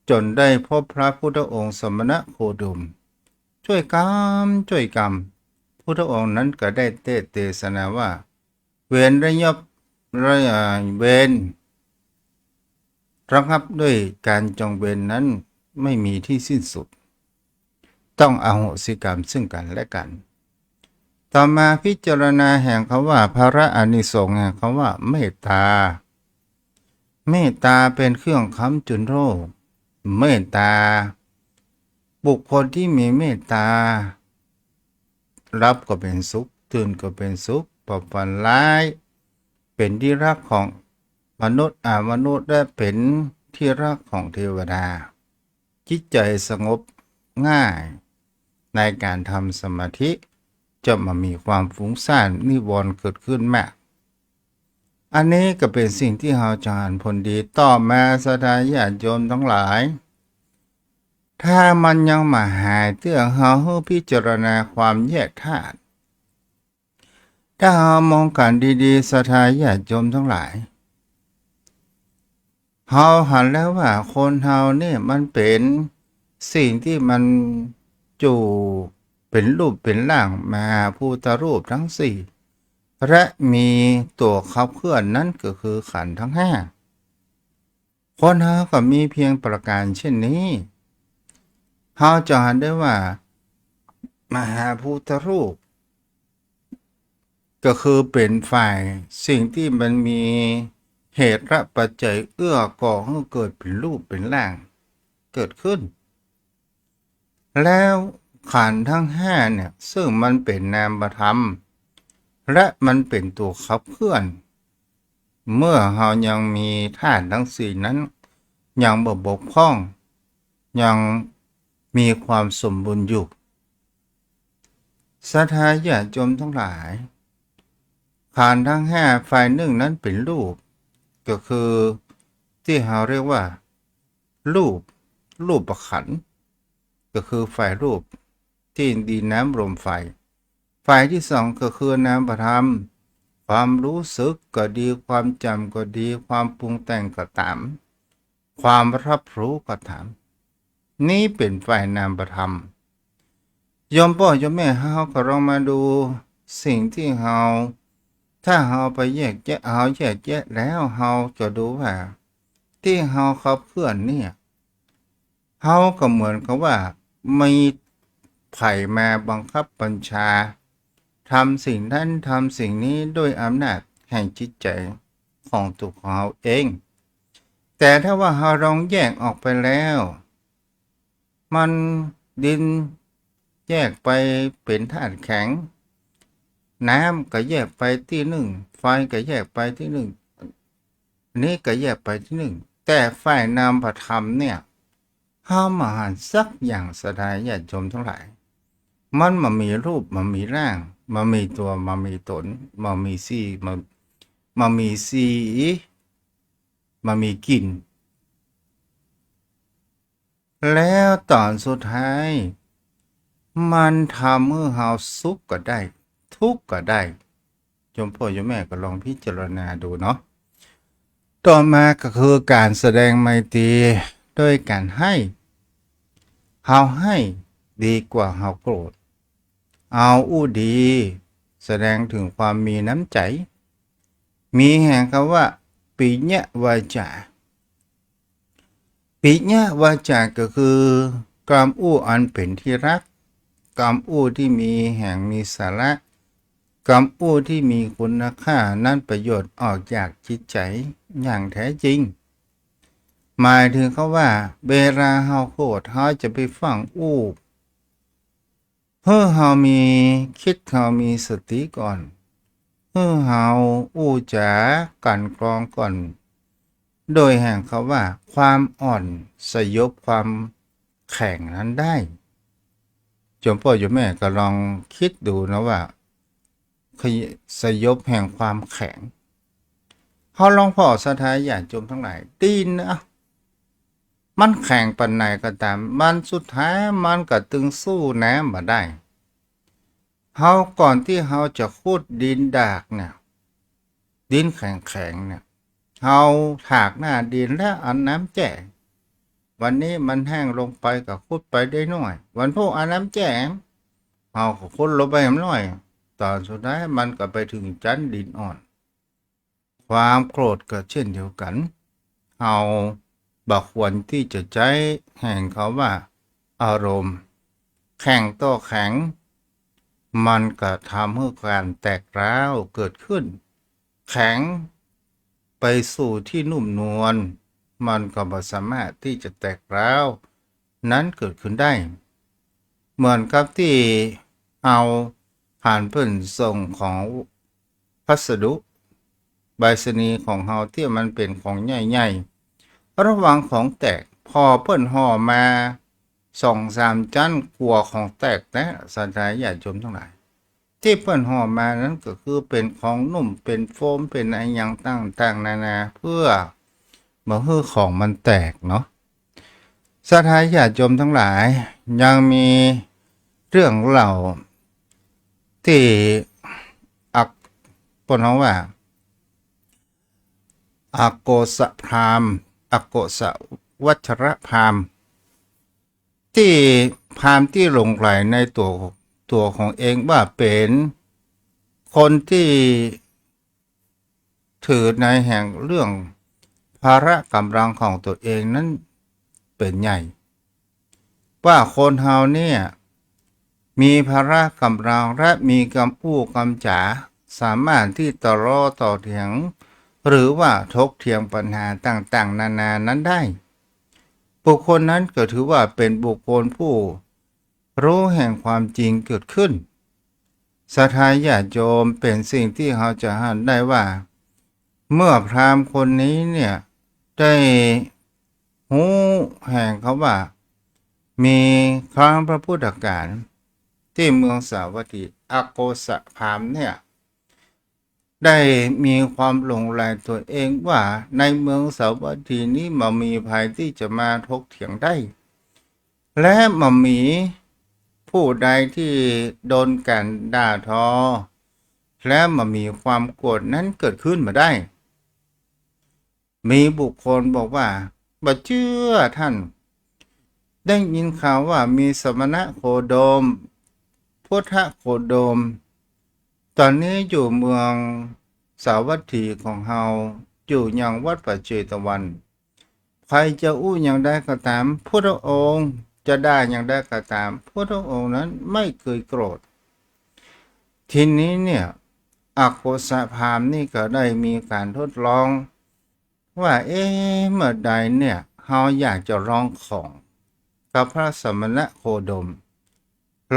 จนได้พบพระพุทธองค์สมณโคดมช่วยกรรมพุทธองค์นั้นก็ได้เทศนาว่าเวรระยับเวรระงับด้วยการจองเวรนั้นไม่มีที่สิ้นสุดต้องอโหสิกรรมซึ่งกันและกันต่อมาพิจารณาแห่งคำว่าภระอานิสงส์แห่งคำว่าเมตตาเป็นเครื่องค้ำจุนโรคเมตตาบุคคลที่มีเมตตารับก็เป็นสุขตื่นก็เป็นสุขปรับฝันร้ายเป็นที่รักของมนุษย์และเป็นที่รักของเทวดาจิตใจสงบง่ายในการทำสมาธิจะมามีความฟุ้งซ่านนิวรณ์เกิดขึ้นมากอันนี้ก็เป็นสิ่งที่เราจะอ่านผลดีต่อมาศรัทธาญาติโยมทั้งหลายถ้ามันยังมาหายเตื้อเราให้พิจารณาความแยกธาตุถ้าเรามองกันดีๆศรัทธาญาติโยมทั้งหลายเราหันแล้วว่าคนเราเนี่ยมันเป็นสิ่งที่มันจู่เป็นรูปเป็นร่างมาพุทธรูปทั้งสี่และมีตัวขับเคลื่อนนั้นก็คือขันธ์ทั้งห้าคนเราก็มีเพียงประการเช่นนี้เราจะเห็นได้ว่ามหาพุทธรูปก็คือเป็นฝ่ายสิ่งที่มันมีเหตุและปัจจัยเอื้อก่อให้เกิดเป็นรูปเป็นร่างเกิดขึ้นแล้วขันธ์ทั้งห้าเนี่ยซึ่งมันเป็นนามธรรมและมันเป็นตัวขับเคลื่อนเมื่อเรายังมีธาตุทั้งสี่นั้นยังบกพร่องยังมีความสมบูรณ์อยู่ศรัทธาญาติโยมทั้งหลายขันธ์ทั้งห้าฝ่ายหนึ่งนั้นเป็นรูปก็คือที่เราเรียกว่ารูปประขันธ์ก็คือฝ่ายรูปที่ดินน้ำลมไฟฝ่ายที่สองก็คือนามธรรมความรู้สึกก็ดีความจำก็ดีความปรุงแต่งก็ตามความรับรู้ก็ตามนี่เป็นฝ่ายนามธรรมโยมพ่อโยมแม่เฮาก็ลองมาดูสิ่งที่เฮาถ้าเฮาไปแยกแยะแล้วเฮาจะดูว่าที่เฮาขับเคลื่อนเนี่ยเฮาก็เหมือนกับว่ามีไผ่มาบังคับบัญชาทำสิ่งนั้นทำสิ่งนี้ด้วยอำนาจแห่งจิตใจของตัวเขาเองแต่ถ้าว่าเราลองแยกออกไปแล้วมันดินแยกไปเป็นธาตุแข็งน้ำก็แยกไปที่หนึ่งไฟก็แยกไปที่หนึ่งนี้ก็แยกไปที่หนึ่งแต่ฝ่ายนามธรรมเนี่ยห้ามอาหารสักอย่างสดายญาติโยมทั้งหลายมันมามีรูปมามีร่างมามีตัวมามีตนมามีสีมามีสีมามีกลิ่นแล้วตอนสุดท้ายมันทำให้เราสุขก็ได้ทุกข์ก็ได้โยมพ่อโยมแม่ก็ลองพิจารณาดูเนาะต่อมาก็คือการแสดงไมตรีโดยการให้เราให้ดีกว่าเราโกรธเอาอู้ดีแสดงถึงความมีน้ำใจมีแห่งคำว่าปิญญวาจาปิญญวาจาก็คือกรรมอู้อันเป็นที่รักกรรมอู้ที่มีแห่งมีสาระกรรมอู้ที่มีคุณค่านั้นประโยชน์ออกจากจิตใจอย่างแท้จริงหมายถึงเขาว่าเวลาเฮาโกรธเฮาจะไปฟังอู้เพื่อเฮามีคิดเฮามีสติก่อนเพื่อเฮาอู้จากันกรองก่อนโดยแห่งเขาว่าความอ่อนสยบความแข็งนั้นได้โยมพ่อโยมแม่ก็ลองคิดดูนะว่าสยบแห่งความแข็งเฮาลองพ่อศรัทธาญาติโยมทั้งหลายตีนนะมันแข็งปานไหนก็ตามมันสุดท้ายมันก็ตึงสู้น้ำมาได้เฮาก่อนที่เฮาจะขุดดินดากเนี่ย ดินแข็งเนี่ยเอาถากหน้าดินแล้วเอาน้ำแจ่วันนี้มันแห้งลงไปกับขุดไปได้หน่อยวันพวกเอาน้ำแจ่เอาขุดลงไปหน่อยตอนสุดท้ายมันก็ไปถึงชั้นดินอ่อนความโกรธก็เช่นเดียวกันเอาบักควรที่จะใช้แห่งเขาว่าอารมณ์แข่งต่อแข็งมันก็ทำให้การแตกร้าวเกิดขึ้นแข็งไปสู่ที่นุ่มนวลมันก็ไม่สามารถที่จะแตกร้าวนั้นเกิดขึ้นได้เหมือนกับที่เอาผ่านเพิ่นส่งของพัสดุใบสนีย์ของเฮาที่มันเป็นของใหญ่ๆระหว่างของแตกพอเพิ่นห่อมา2-3ชั้นกลัวของแตกนะสันทายญาติโยมทั้งหลายที่เพิ่นห่อมานั้นก็คือเป็นของนุ่มเป็นโฟมเป็นอะไรอย่างต่างๆนานาเพื่อบ่ให้ของมันแตกเนาะสัทธาญาติโยมทั้งหลายยังมีเรื่องเล่าที่อักปนว่าอโกษพราหมณ์อโกษวัชรพราหมณ์ที่พราหมณ์ที่หลงไหลในตัวของเองว่าเป็นคนที่ถือในแห่งเรื่องภาระกำลังของตัวเองนั้นเป็นใหญ่ว่าคนเฮาเนี่ยมีภาระกำลังและมีกำอู้กำจ๋าสามารถที่ต่อเถียงหรือว่าทกเถียงปัญหาต่างๆนานานั้นได้บุคคลนั้นก็ถือว่าเป็นบุคคลผู้รู้แห่งความจริงเกิดขึ้นศรัทธาญาติโยมเป็นสิ่งที่เราจะหันได้ว่าเมื่อพราหมณ์คนนี้เนี่ยได้หูแห่งเขาว่ามีครั้งพระพุทธกาลที่เมืองสาวัตถีอโกษพราหมณ์เนี่ยได้มีความหลงใหลตัวเองว่าในเมืองสาวัตถีนี้มันมีภัยที่จะมาทกเถียงได้และมันมีผู้ใดที่โดนกันด่าทอและมันมีความโกรธนั้นเกิดขึ้นมาได้มีบุคคลบอกว่าบ่เชื่อท่านได้ยินข่าวว่ามีสมณะโคดมพุทธโคดมตอนนี้อยู่เมืองสาวัตถีของเฮาอยู่ยังวัดปัจเจตวันใครจะอู้อย่างใดก็ตามพุทธองค์จะได้อย่างใดก็ตามพุทธองค์นั้นไม่เคยโกรธทีนี้เนี่ยอโกษพราหมณ์นี่ก็ได้มีการทดลองว่าเมื่อใดเนี่ยเฮาอยากจะลองของกับพระสมณะโคดม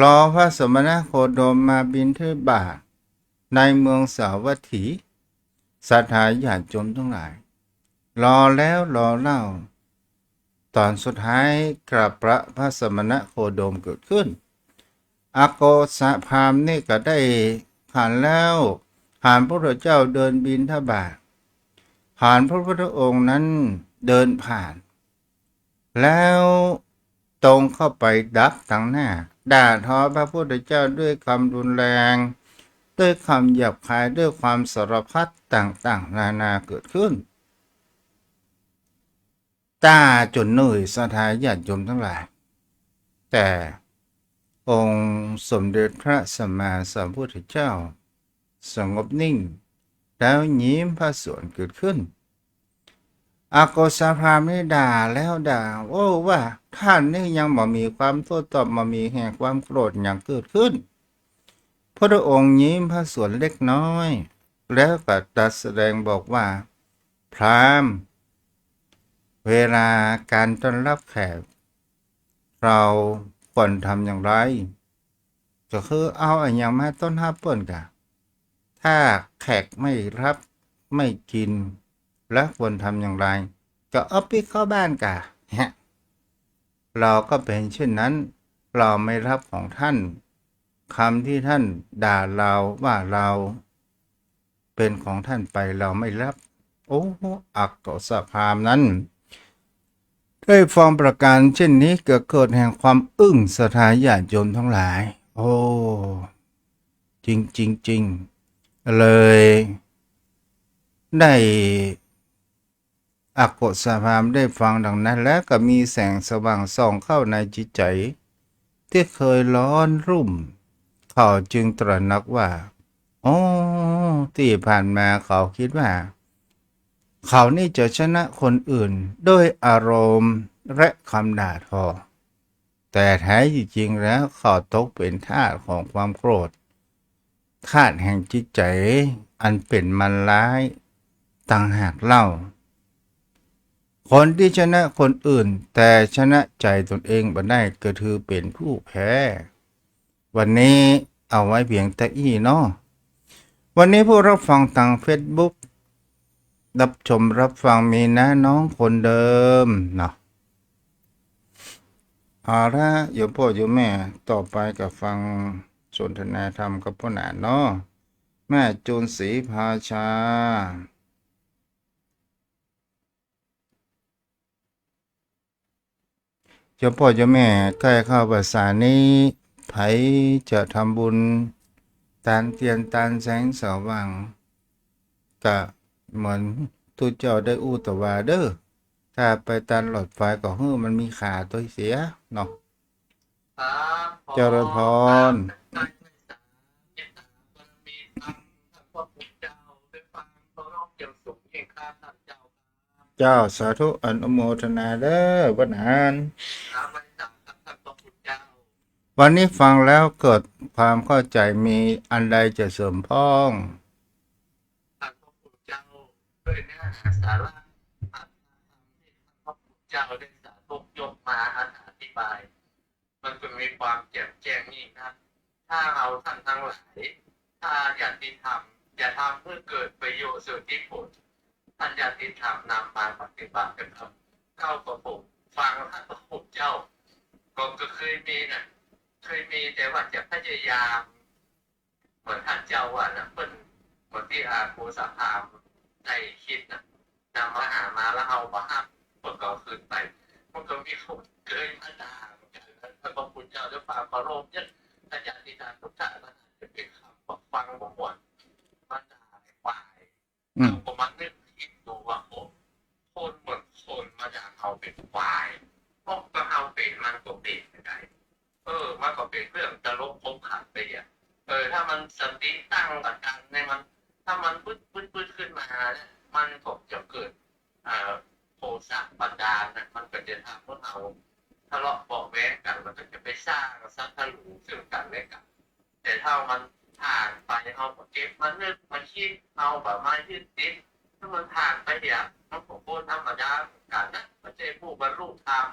รอพระสมณะโคดมมาบิณฑบาตในเมืองสาวัตถีศรัทธาญาติโยมทั้งหลายรอแล้วรอเล่าตอนสุดท้ายกราบพระสมณะโคดมเกิดขึ้นอโกษพราหมณ์นี่ก็ได้ผ่านแล้วผ่านพระพุทธเจ้าเดินบิณฑบาตผ่านพระพุทธองค์นั้นเดินผ่านแล้วตรงเข้าไปดักตั้งหน้าด่าทอพระพุทธเจ้าด้วยคำรุนแรงด้วยคำหยาบคายด้วยความสารพัดต่างๆนานาเกิดขึ้นตาจนเหนื่อยศรัทธาญาติโยมทั้งหลายแต่องค์สมเด็จพระสัมมาสัมพุทธเจ้าสงบนิ่งแล้วยิ้มพระสวนเกิดขึ้นอโกษพราหมณ์นี่ด่าแล้วด่าโอ้ว่าท่านนี่ยังบ่มีความโต้ตอบบ่มีแห่งความโกรธอย่างเกิดขึ้นพระองค์ยิ้มพระสวนเล็กน้อยแล้วก็ตรัสแสดงบอกว่าพราหมณ์เวลาการต้อนรับแขกเราควรทำอย่างไรก็คือเอาอย่างมาต้อนรับเปิ้นกะถ้าแขกไม่รับไม่กินและควรทำอย่างไรก็เอาปิเข้าบ้านกะเราก็เป็นเช่นนั้นเราไม่รับของท่านคำที่ท่านด่าเราว่าเราเป็นของท่านไปเราไม่รับโอ้อักโสพราหมณ์นั้นได้ฟังประการเช่นนี้เกิดแห่งความอึ้งศรัทธาญาติโยมทั้งหลายโอ้จริงเลย ได้อากฏสภามได้ฟังดังนั้นแล้วก็มีแสงสว่างส่องเข้าในจิตใจที่เคยร้อนรุ่มเขาจึงตระหนักว่าอ๋อที่ผ่านมาเขาคิดว่าเขานี่จะชนะคนอื่นด้วยอารมณ์และคำด่าทอแต่แท้จริงแล้วเขาตกเป็นทาสของความโกรธทาสแห่งจิตใจอันเป็นมันร้ายต่างหากเล่า คนที่ชนะคนอื่นแต่ชนะใจตนเองบ่ได้ก็คือเป็นผู้แพ้วันนี้เอาไว้เพียงแต่อี้เนาะวันนี้ผู้รับฟังทาง Facebook รับชมรับฟังมีนะน้องคนเดิมเนาะเอาละโยมพ่อโยมแม่ต่อไปกับฟังสนทนาธรรมกับพ่อหนาเนาะแม่จูนศรีภาชาโยมพ่อโยมแม่ใกล้เข้าภาษานี้ไผจะทำบุญตานเทียนตานแสงสว่างก็เหมือนทุกเจ้าได้อู้ตวาเด้อถ้าไปตานหลอดไฟก็ฮื้อมันมีขาตัวเสียเนาะเจริญพรเจ้าสาธุอนุโมทนาเด้อวันนานวันนี้ฟังแล้วเกิดความเข้าใจมีอันใดจะเสริมพ้องพระพุทธเจ้าด้วยเนื้อหาสาระอัตถธรรมที่พระพุทธเจ้าได้สาธยกมาอธิบายมันก็มีความแจ่มแจ้งนี่นะถ้าเราท่านทั้งหลายถ้าอยากที่ทำอย่าทำเพื่อเกิดประโยชน์สุดที่ผลท่านอยากที่ทำนำมาปฏิบัติกันครับเข้ากับผมฟังท่านพระพุทธเจ้าก็เคยมีนะเคยมีแต่ว่าจะพยายามเหมือนท่านเจ้าว่านะเพิ่นเหมือนที่อาโคสภามได้คิดนะนำมาหามาแล้วเอามาห้ามพวกเราคืนไปมันก็มีคนเคยมาด่าเหมือนกันนะพระพุทธเจ้าด้วยความเคารพเนี่ยอาจารย์ที่ทานทุกท่านมันอาจจะเป็นคำบอกฟังบ่หมดมาด่าในฝ่ายเราก็มานึกคิดดูว่าโอ้คนเหมือนคนมาด่าเขาเป็นฝ่ายพวกก็เอาเป็นมันก็เป็นไม่ได้มันก็เป็นเรื่องตลกคบขันไปอ่ะถ้ามันสติตั้งกับกันในมันถ้ามันปื๊ดขึ้นมาเนี่ยมันก็จะเกิดโทสะบันดาลนะมันก็จะทำให้เราทะเลาะเบาะแว้งกันมันก็จะไปสร้างสังคลูซึ่งกันและกันแต่ถ้ามันผ่านไปเอาเก็บมันนึกมันคิดเอาแบบมายึดติดถ้ามันผ่านไปเดี๋ยวมันก็โคตรธรรมดากันนะมันจะผู้บรรลุธรรม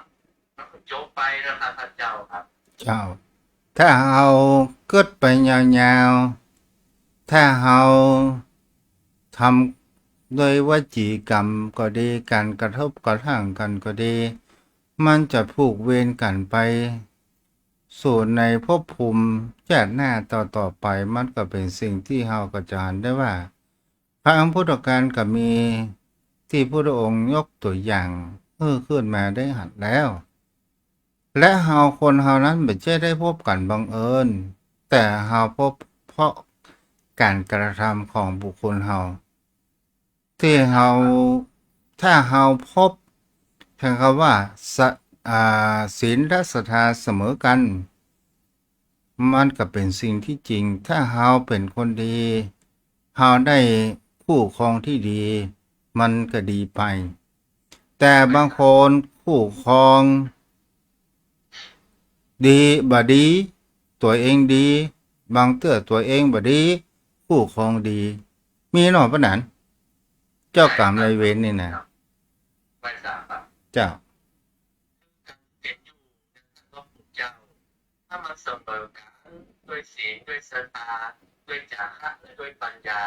มันก็จบไปนะครับท่านเจ้าครับเจ้าถ้าเฮาเกิดไปยาวๆถ้าเฮาทำโดยวจีกรรมก็ดีการกระทบกระทั่งกันก็ดีมันจะผูกเวรกันไปสู่ในภพภูมิชาติหน้าต่อไปมันก็เป็นสิ่งที่เฮาก็จะเห็นได้ว่าพระอัมพุทธการก็มีที่พระองค์ยกตัวอย่างขึ้นมาได้หัดแล้วและเฮาคนเฮานั้นไม่ใช่ได้พบกันบังเอิญแต่เฮาพบเพราะการกระทำของบุคคลเฮาที่เฮาถ้าเฮาพบใช้คำว่าศีลและศรัทธาเสมอกันมันก็เป็นสิ่งที่จริงถ้าเฮาเป็นคนดีเฮาได้คู่ครองที่ดีมันก็ดีไปแต่บางคนคู่ครองดีบ่ดีตัวเองดีบางเตื้อตัวเองบ่ดีคู่ครองดีมีหนอปะนั้นเจ้ากรรมนายเวรนี่นะไม่ทราบครับเจ้าเป็นอยู่พระพุทธเจ้าถ้ามันเสมอกันด้วยศีลด้วยศรัทธาด้วยจาคะและด้วยปัญญา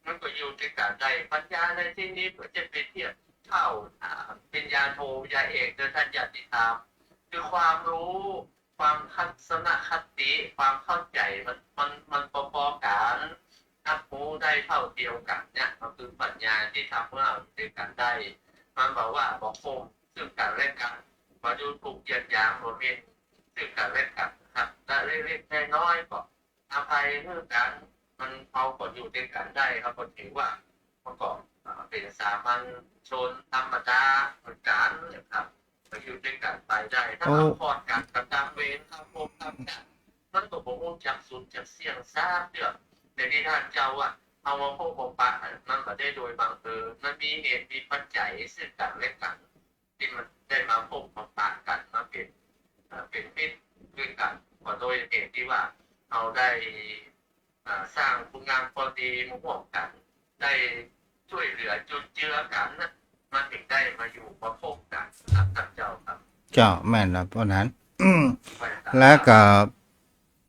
มันก็อยู่ที่การได้ปัญญาในที่นี้ก็จะเป็นเทียบเท่าปัญญาโทยาเอกโดยท่านญาติธรรมคือความรู้ความทัศนคติความเข้าใจมันพอๆกันนับรู้ได้เท่าเดียวกันเนี่ยมันคือปัญญาที่ทำให้เราด้วยกันได้มันบอกว่าบอกคงซึ่งกันและกันมาดูถูกเหยียดหยามบริเวณซึ่งกันและกันครับและเล็กๆน้อยๆก็อภัยเรื่องกันมันเอาก็อยู่ด้วยกันได้ครับก็ถือว่ามันก็ เป็นสามัญชนธรรมดาเหมือนกันนะครับก็อยู่ด้วยกันไปได้ถ้า โอ้ เราพอดกันกับตามเวรทำโมทำกันมันก็บ่ฮู้จักสุดจักเสี่ยงซาเด้อในที่ท่านเจ้าอ่ะเอามาพบบ่ปะมันบ่ได้โดยบังเอิญมันมีเหตุมีปัจจัยซึ่งกันและกันที่มันได้มาพบมาปะกันมาเป็นมิตรด้วยกันก็โดยเหตุที่ว่าเราได้สร้างคุณงามความดีมาร่วมกันได้ช่วยเหลือจุนเจือกันนะมันถึงได้มาอยู่มาพบกันครับท่านเจ้าครับ เจ้าแม่นแล้วเพราะนั้น ไปตาม แล้วก็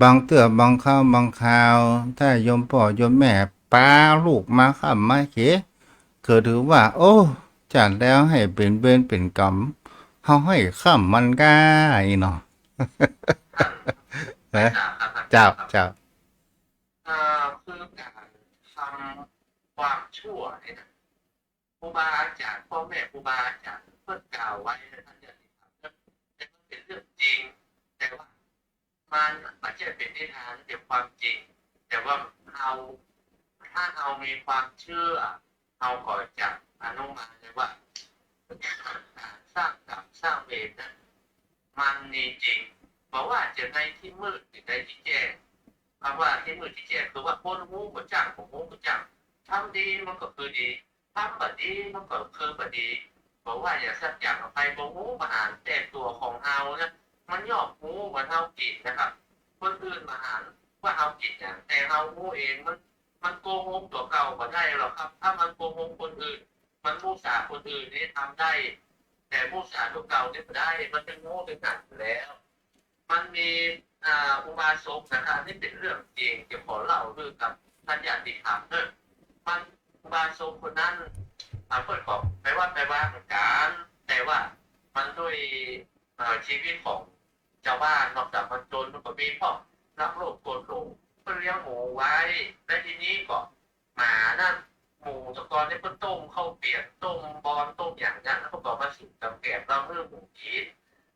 บางเตือบางข้าวบางคราว ถ้าโยมพ่อโยมแม่ป้าลูกมาข้ามมาเขก็ถือว่า โอ้จัดแล้วให้เป็นเวรเป็นกรรมเฮาให้ข้ามมันก็อีเนาะ ไปตามครับท่าน เจ้า ครับ เจ้า คือการทำความชั่วเนี่ยนะครูบาอาจารย์พ่อแม่ครูบาอาจารย์เพิ่นกล่าวไว้ในท่านอย่างนี้ครับแต่มันเป็นเรื่องจริง แต่ว่ามันไม่ใช่เป็นนิทานเป็นความจริง แต่ว่าเราถ้าเรามีความเชื่อเราก็จะอนุมานเลยว่าการสร้างกรรมสร้างเวรนั้นมันมีจริง เพราะว่าจะในที่มืดหรือในที่แจ้งคำว่าที่มืดที่แจ้งคือว่าคนหูก็จังผมหูก็จังทำดีมันก็คือดีทำบดีมันก็คือบดีบอกว่าอย่าสักอย่างไปบ่หูมาหารแต่ตัวของเฮานะมันยอกหูเหมือนเฮากินนะครับ คนอื่นมาหารว่าเฮากินอย่างแต่เฮาหูเองมันโกหกตัวเก่าบ่ได้หรอกครับ ถ้ามันโกหกคนอื่น มันมุสาคนอื่นนี่ทำได้ แต่มุสาตัวเก่านี่ไม่ได้มันเป็นโง่เป็นหนักอยู่แล้ว มันมีอุบาสกนะครับนี่เป็นเรื่องจริงจะขอเล่าเรื่องกับท่านญาติธรรมเนี่ยมันอุบาสกคนนั้นเปิดบอกไปว่าเหมือนกันแต่ว่ามันด้วยชีวิตของชาวบ้านนอกจากมันจนมันก็มีพวกรักโลภโกรธหลงเพื่อเลี้ยงหมูไว้และทีนี้ก็หมานั่นหมูตะกอนนี่เพิ่นต้มข้าวเปียกต้มบอนต้มอย่างนั้นแล้วก็บอกมาสู่กับแกบเราเรื่องหมูกิน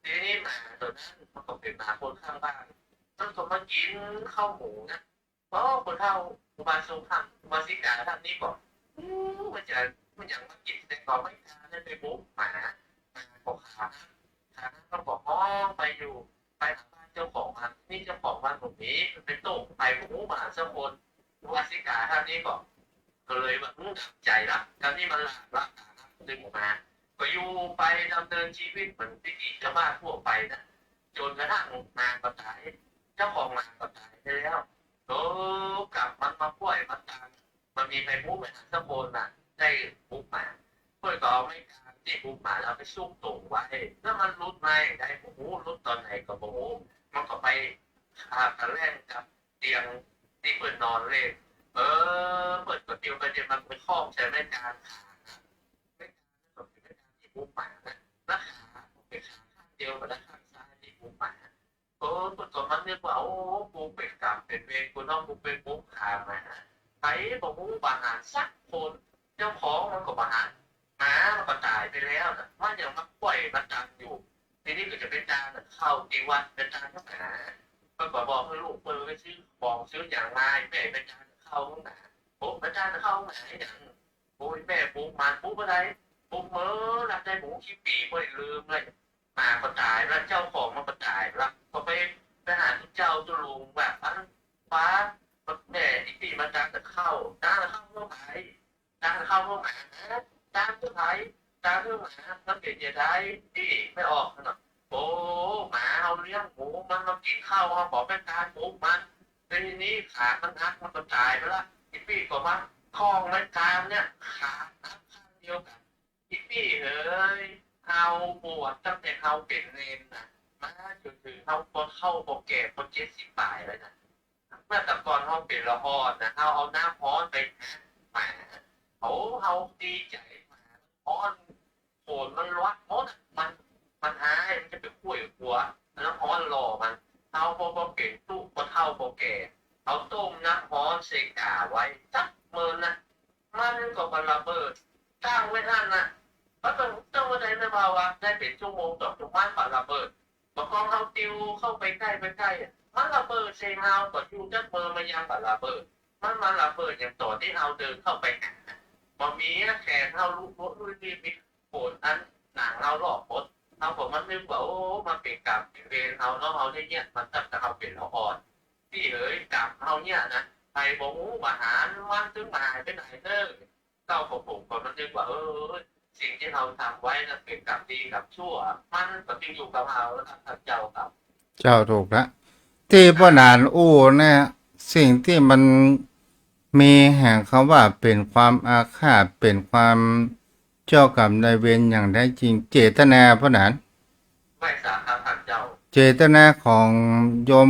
ทีนี้หมาตัวนั้นมันก็เป็นหมาคนข้างบ้านมันก็มากินข้าวหมูนะเพราะคนเฒ่าอุบาสกท่านอุบาสิกาท่านนี้บอกมันอย่างมากินแต่ก่อนไม่ทานได้ไปบุกหมาบอกขาก็บอกห้องไปอยู่ไปหาบ้านเจ้าของมันนี่เจ้าของบ้านตรงนี้มันเป็นโต๊ะไปบุกหมาสักคนอุบาสิกาท่านนี้ก็เลยแบบใจละการนี้มันละดึงออกมา ก็อยู่ไปดำเนินชีวิตเหมือนที่ชาวบ้านทั่วไปนะจนกระทั่งนางก็ตายเจ้าของนางก็ตายไปแล้วกลับมันมาป่วยมาตามมันมีไปมุกไปหาสะโพนน่ะได้มุกมาเพื่อก็เอาไม่การที่มุกมาแล้วไปซุกตุ่งไว้แล้วมันรุดไม่ได้โอ้โหรุดตอนไหนก็โอ้โหมันก็ไปกระแล่งกับเตียงที่เปิดนอนเลยเปิดก็เตียวไปเดี๋ยวมันไปคล้องใช้แม่การขาไม่การก็เป็นแม่การที่มุกมานะแล้วขาเป็นขาข้างเดียวกับข้างซ้ายที่มุกมาปตอนมันนึกว่าโอ้กูเป็นกรรมเป็นเวรกูน้องกูเป็นมุกขามาไปบอกมูบาหารสักคนเจ้าของมันก็บาหารหมามันก็ตายไปแล้วนะมันยังมาปล่อยมันดังอยู่ทีนี้ก็จะเป็นจานเข้าตีวัดเป็นจานข้างหนามันก็บอกให้ลูกเปิดไปซื้อของซื้ออย่างไรแม่เป็นจานเข้าข้างหนาโอ้เป็นจานเข้าข้างหนาอย่างโอ้ยแม่ปุ๊บมันปุ๊บอะไรปุ๊บเมื่อรักได้หมูขี้ปีไม่ได้ลืมเลยมาก็ตายแล้วเจ้าของมันก็ตายแล้วก็ไปหาเจ้าตุลุงแบบฟ้าแม่ที่ปีมันดังจะเข้าดังจะเข้าเมื่อไหร่ดังจะเข้าเมื่อไหร่นะดังเมื่อไหร่ดังเมื่อไหร่แล้วเกิดจะได้ที่ไม่ออกนะโอ้หมาเอาเลี้ยงหมูมันมากินข้าวเขาบอกเป็นการหมูมันทีนี้ขามันหักมันก็ตายไปละที่ปีก็มาคล้องไม้กามเนี่ยขาหักข้างเดียวกันที่ปีเอ้ยเอาปวดตั้งแต่เขาเป็นเนนนะมาจนถึงเขาคนเข้าโปรแกรมคน70 ปลายเลยนะเมื่อแต่ก่อนเขาเป็นละครนะเขาเอาน้ำร้อนไปหมาเขาดีใจมาร้อนโผล่มันรัดมดมันหายมันจะไปคุยหัวน้ำร้อนหล่อมันเอาพอเก่งตู้พอเท่าพอแก่เอาต้มน้ำร้อนเสกาไว้สักเมินนะมันก็มันระเบิดตั้งไว้นั่นนะแล้วก็ต้องมาได้ไม่มาวะได้เป็นชั่วโมงต่อชั่วโมงมันระเบิดประกองเขาติวเข้าไปใกล้มันระเบิดเซงเอาต่อยูจักเบอร์มันยังระเบิดมันระเบิดอย่างต่อที่เราเดินเข้าไปหา บ่มีแขนเฮาลูกโคตรมีโกรธอันหนังเราหลอกโคตรเฮาผมมันนึกว่าโอ้มันเป็นกรรมเป็นเวรเฮาเนาะเฮาได้เนี่ยมันตัดแต่เฮาเป็นเฮาอ่อนที่เอ้ยกรรมเฮาเนี่ยนะไปบ่ฮู้มาหาวันถึงมาหายไปไหนเด้อเก้าของผมก็มันนึกว่าสิ่งที่เราทำไว้นะเป็นกรรมดีกับชั่วมันก็ต้องอยู่กับเราแล้วท่านเจ้าครับ เจ้าถูกละที่พ่อนานอู้เนี่ยสิ่งที่มันมีแห่งคำว่าเป็นความอาฆาตเป็นความเจ้ากรรมนายเวรอย่างแท้จริงเจตนาพ่อนาน ไม่สาครับท่านเจ้า เจตนาของโยม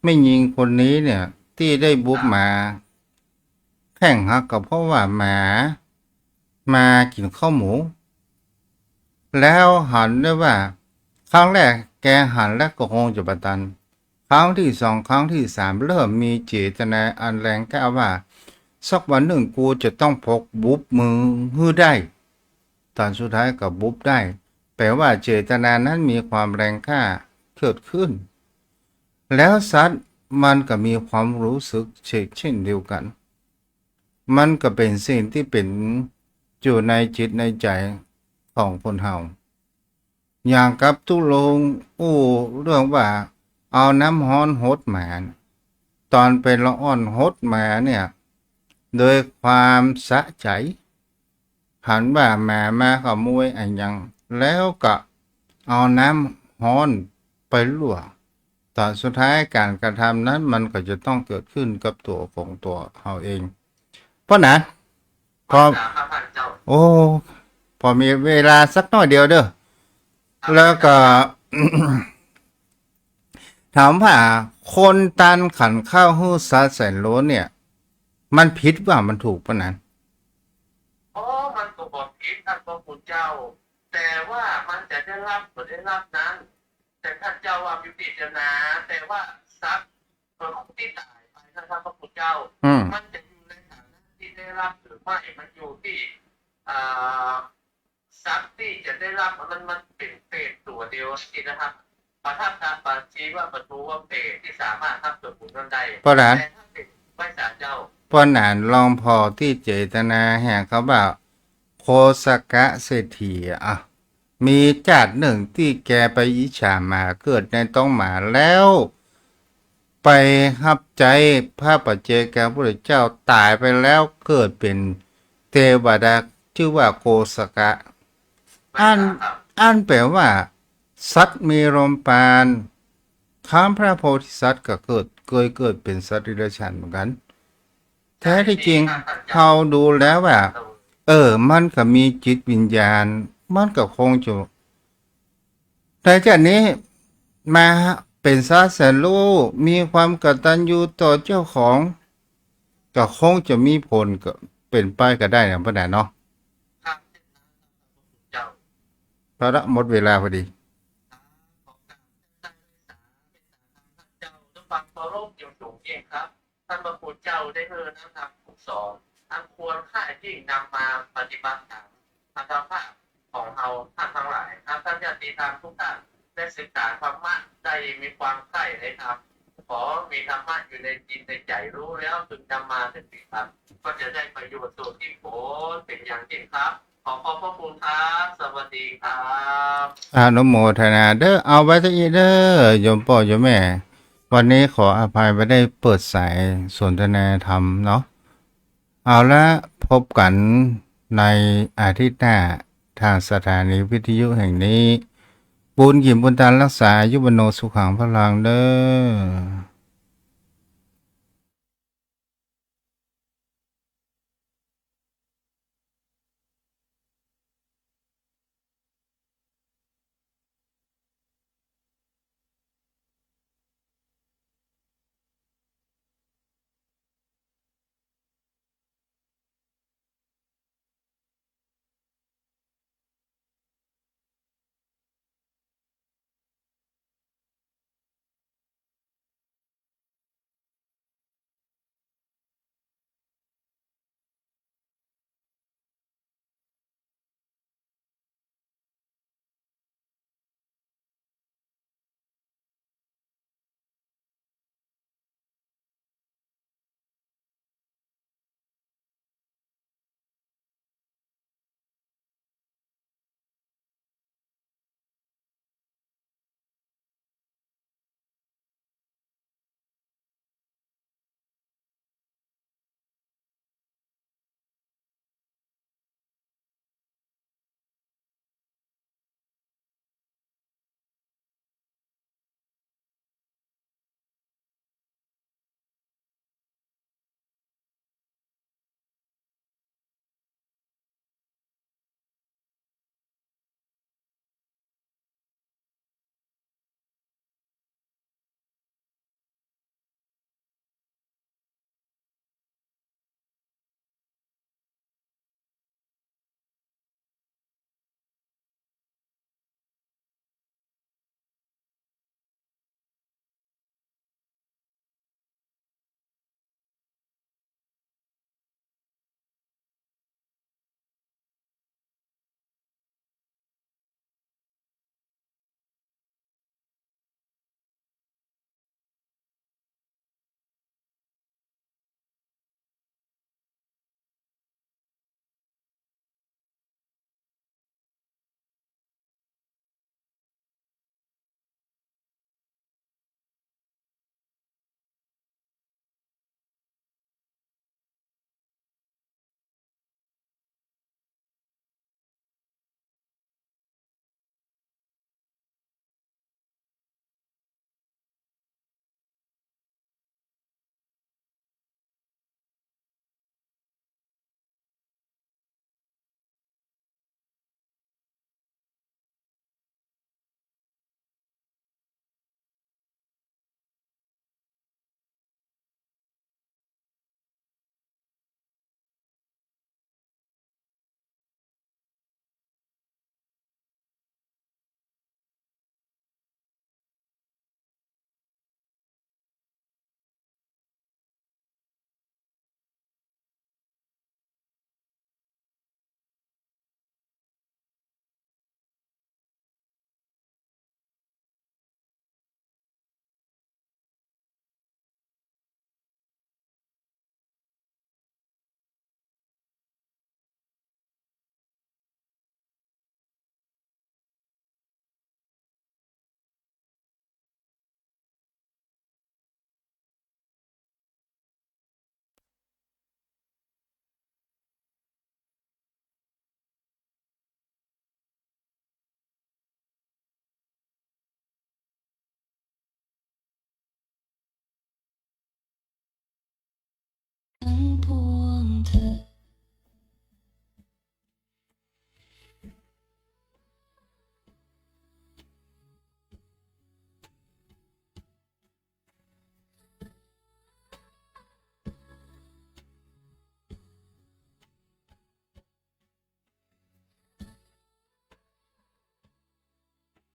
ไม่ยิงคนนี้เนี่ย ที่ได้บุกมาแข่งฮักกับเพราะว่าหมามากินข้าวหมู แล้วหันได้ว่า ครั้งแรกแกหันแล้วก็คงจะบัตัน ครั้งที่สองครั้งที่สามเริ่มมีเจตนาอันแรงกล้าว่าสักวันหนึ่งกูจะต้องพกบุบมือฮื้อได้ตอนสุดท้ายกับบุบได้แปลว่าเจตนานั้นมีความแรงกล้าเกิดขึ้น แล้วสัตว์มันก็มีความรู้สึกเช่นเดียวกัน มันก็เป็นสิ่งที่เป็นอยู่ในจิตในใจของคนเฮาอย่างกับตุลงเรื่องว่าเอาน้ำฮ้อนหดหมาตอนเป็นละอ่อนหดหมาเนี่ยโดยความสะใจหันว่าหมามาขโมยอันยังแล้วก็เอาน้ำฮ้อนไปลวกตอนสุดท้ายการกระทำนั้นมันก็จะต้องเกิดขึ้นกับตัวของตัวเราเองเพราะนั้นพอ ไม่สาครับท่านเจ้า พอมีเวลาสักน้อยเดียวเด้อแล้วก็ ถามว่าคนตันขันข้าวหู้ซาแสนโลเนี่ย มันผิดว่ามันถูกปะนั้น มันก็บอกผิดท่านพระคุณเจ้า แต่ว่ามันจะได้รับหรือได้รับนั้น แต่ท่านเจ้าว่ามีพิจารณาแต่ว่าทรัพย์ของที่ตายไปท่านพระคุณเจ้า มันจะอยู่ในฐานะที่ได้รับหรือไม่มันอยู่ที่อ่าทรัพย์ที่จะได้รับมันเป็นเศษตัวเดียวนี่นะครับประทับตาปาชีว่าประตูว่าเปรตที่สามารถทำส่วนบุญนั้นได้ เพราะนั้น แต่ถ้าเป็นไม่สารเจ้า เพราะนั้นลองพอที่เจตนาแห่งเขาว่าโคสกะเศรษฐีมีจาดหนึ่งที่แกไปอิจฉาหมาเกิดในต้องหมาแล้ว ไปหับใจพระปัจเจกพระพุทธเจ้าตายไปแล้วเกิดเป็นเทวดาชื่อว่าโคสกะ อ่านแปลว่าสัตว์มีลมปราณข้ามพระโพธิสัตว์ก็เคยเกิดเป็นสัตว์ดิเรกชันเหมือนกัน แท้ที่จริงเขาดูแล้วว่ามันก็มีจิตวิญญาณมันก็คงจะแต่จากนี้มาเป็นสัตว์แสนรู้มีความกตัญญูต่อเจ้าของก็คงจะมีผลก็เป็นไปก็ได้นะพ่อเนาะ ครับเจ้า พระหมดเวลาพอดี ของการตั้งสาเป็นสาธารณเจ้าด้วยความเคารพอย่างสูงเองครับท่านพระคุณเจ้าได้นะครับผู้สอนอันควรค่าที่นำมาปฏิบัติตามอัตภาพของเราท่านทั้งหลายครับท่านญาติธรรมทุกท่านได้ศึกษาธรรมะได้มีความใคร่ในธรรมขอมีธรรมะอยู่ในจิตในใจรู้แล้วถึงนำมาเป็นสิ่งครับก็จะได้ประโยชน์สูงที่ผลเป็นอย่างยิ่งครับขอขอบพระคุณครับสวัสดีครับ อนุโมทนาเด้อเอาไว้ซะอีเด้อโยมพ่อโยมแม่ วันนี้ขออภัยไม่ได้เปิดสายสนทนาธรรมเนาะเอาละพบกันในอาทิตย์หน้าทางสถานีวิทยุแห่งนี้บุญกิมบุญตารักษายุบโนสุขังพลังเด้อ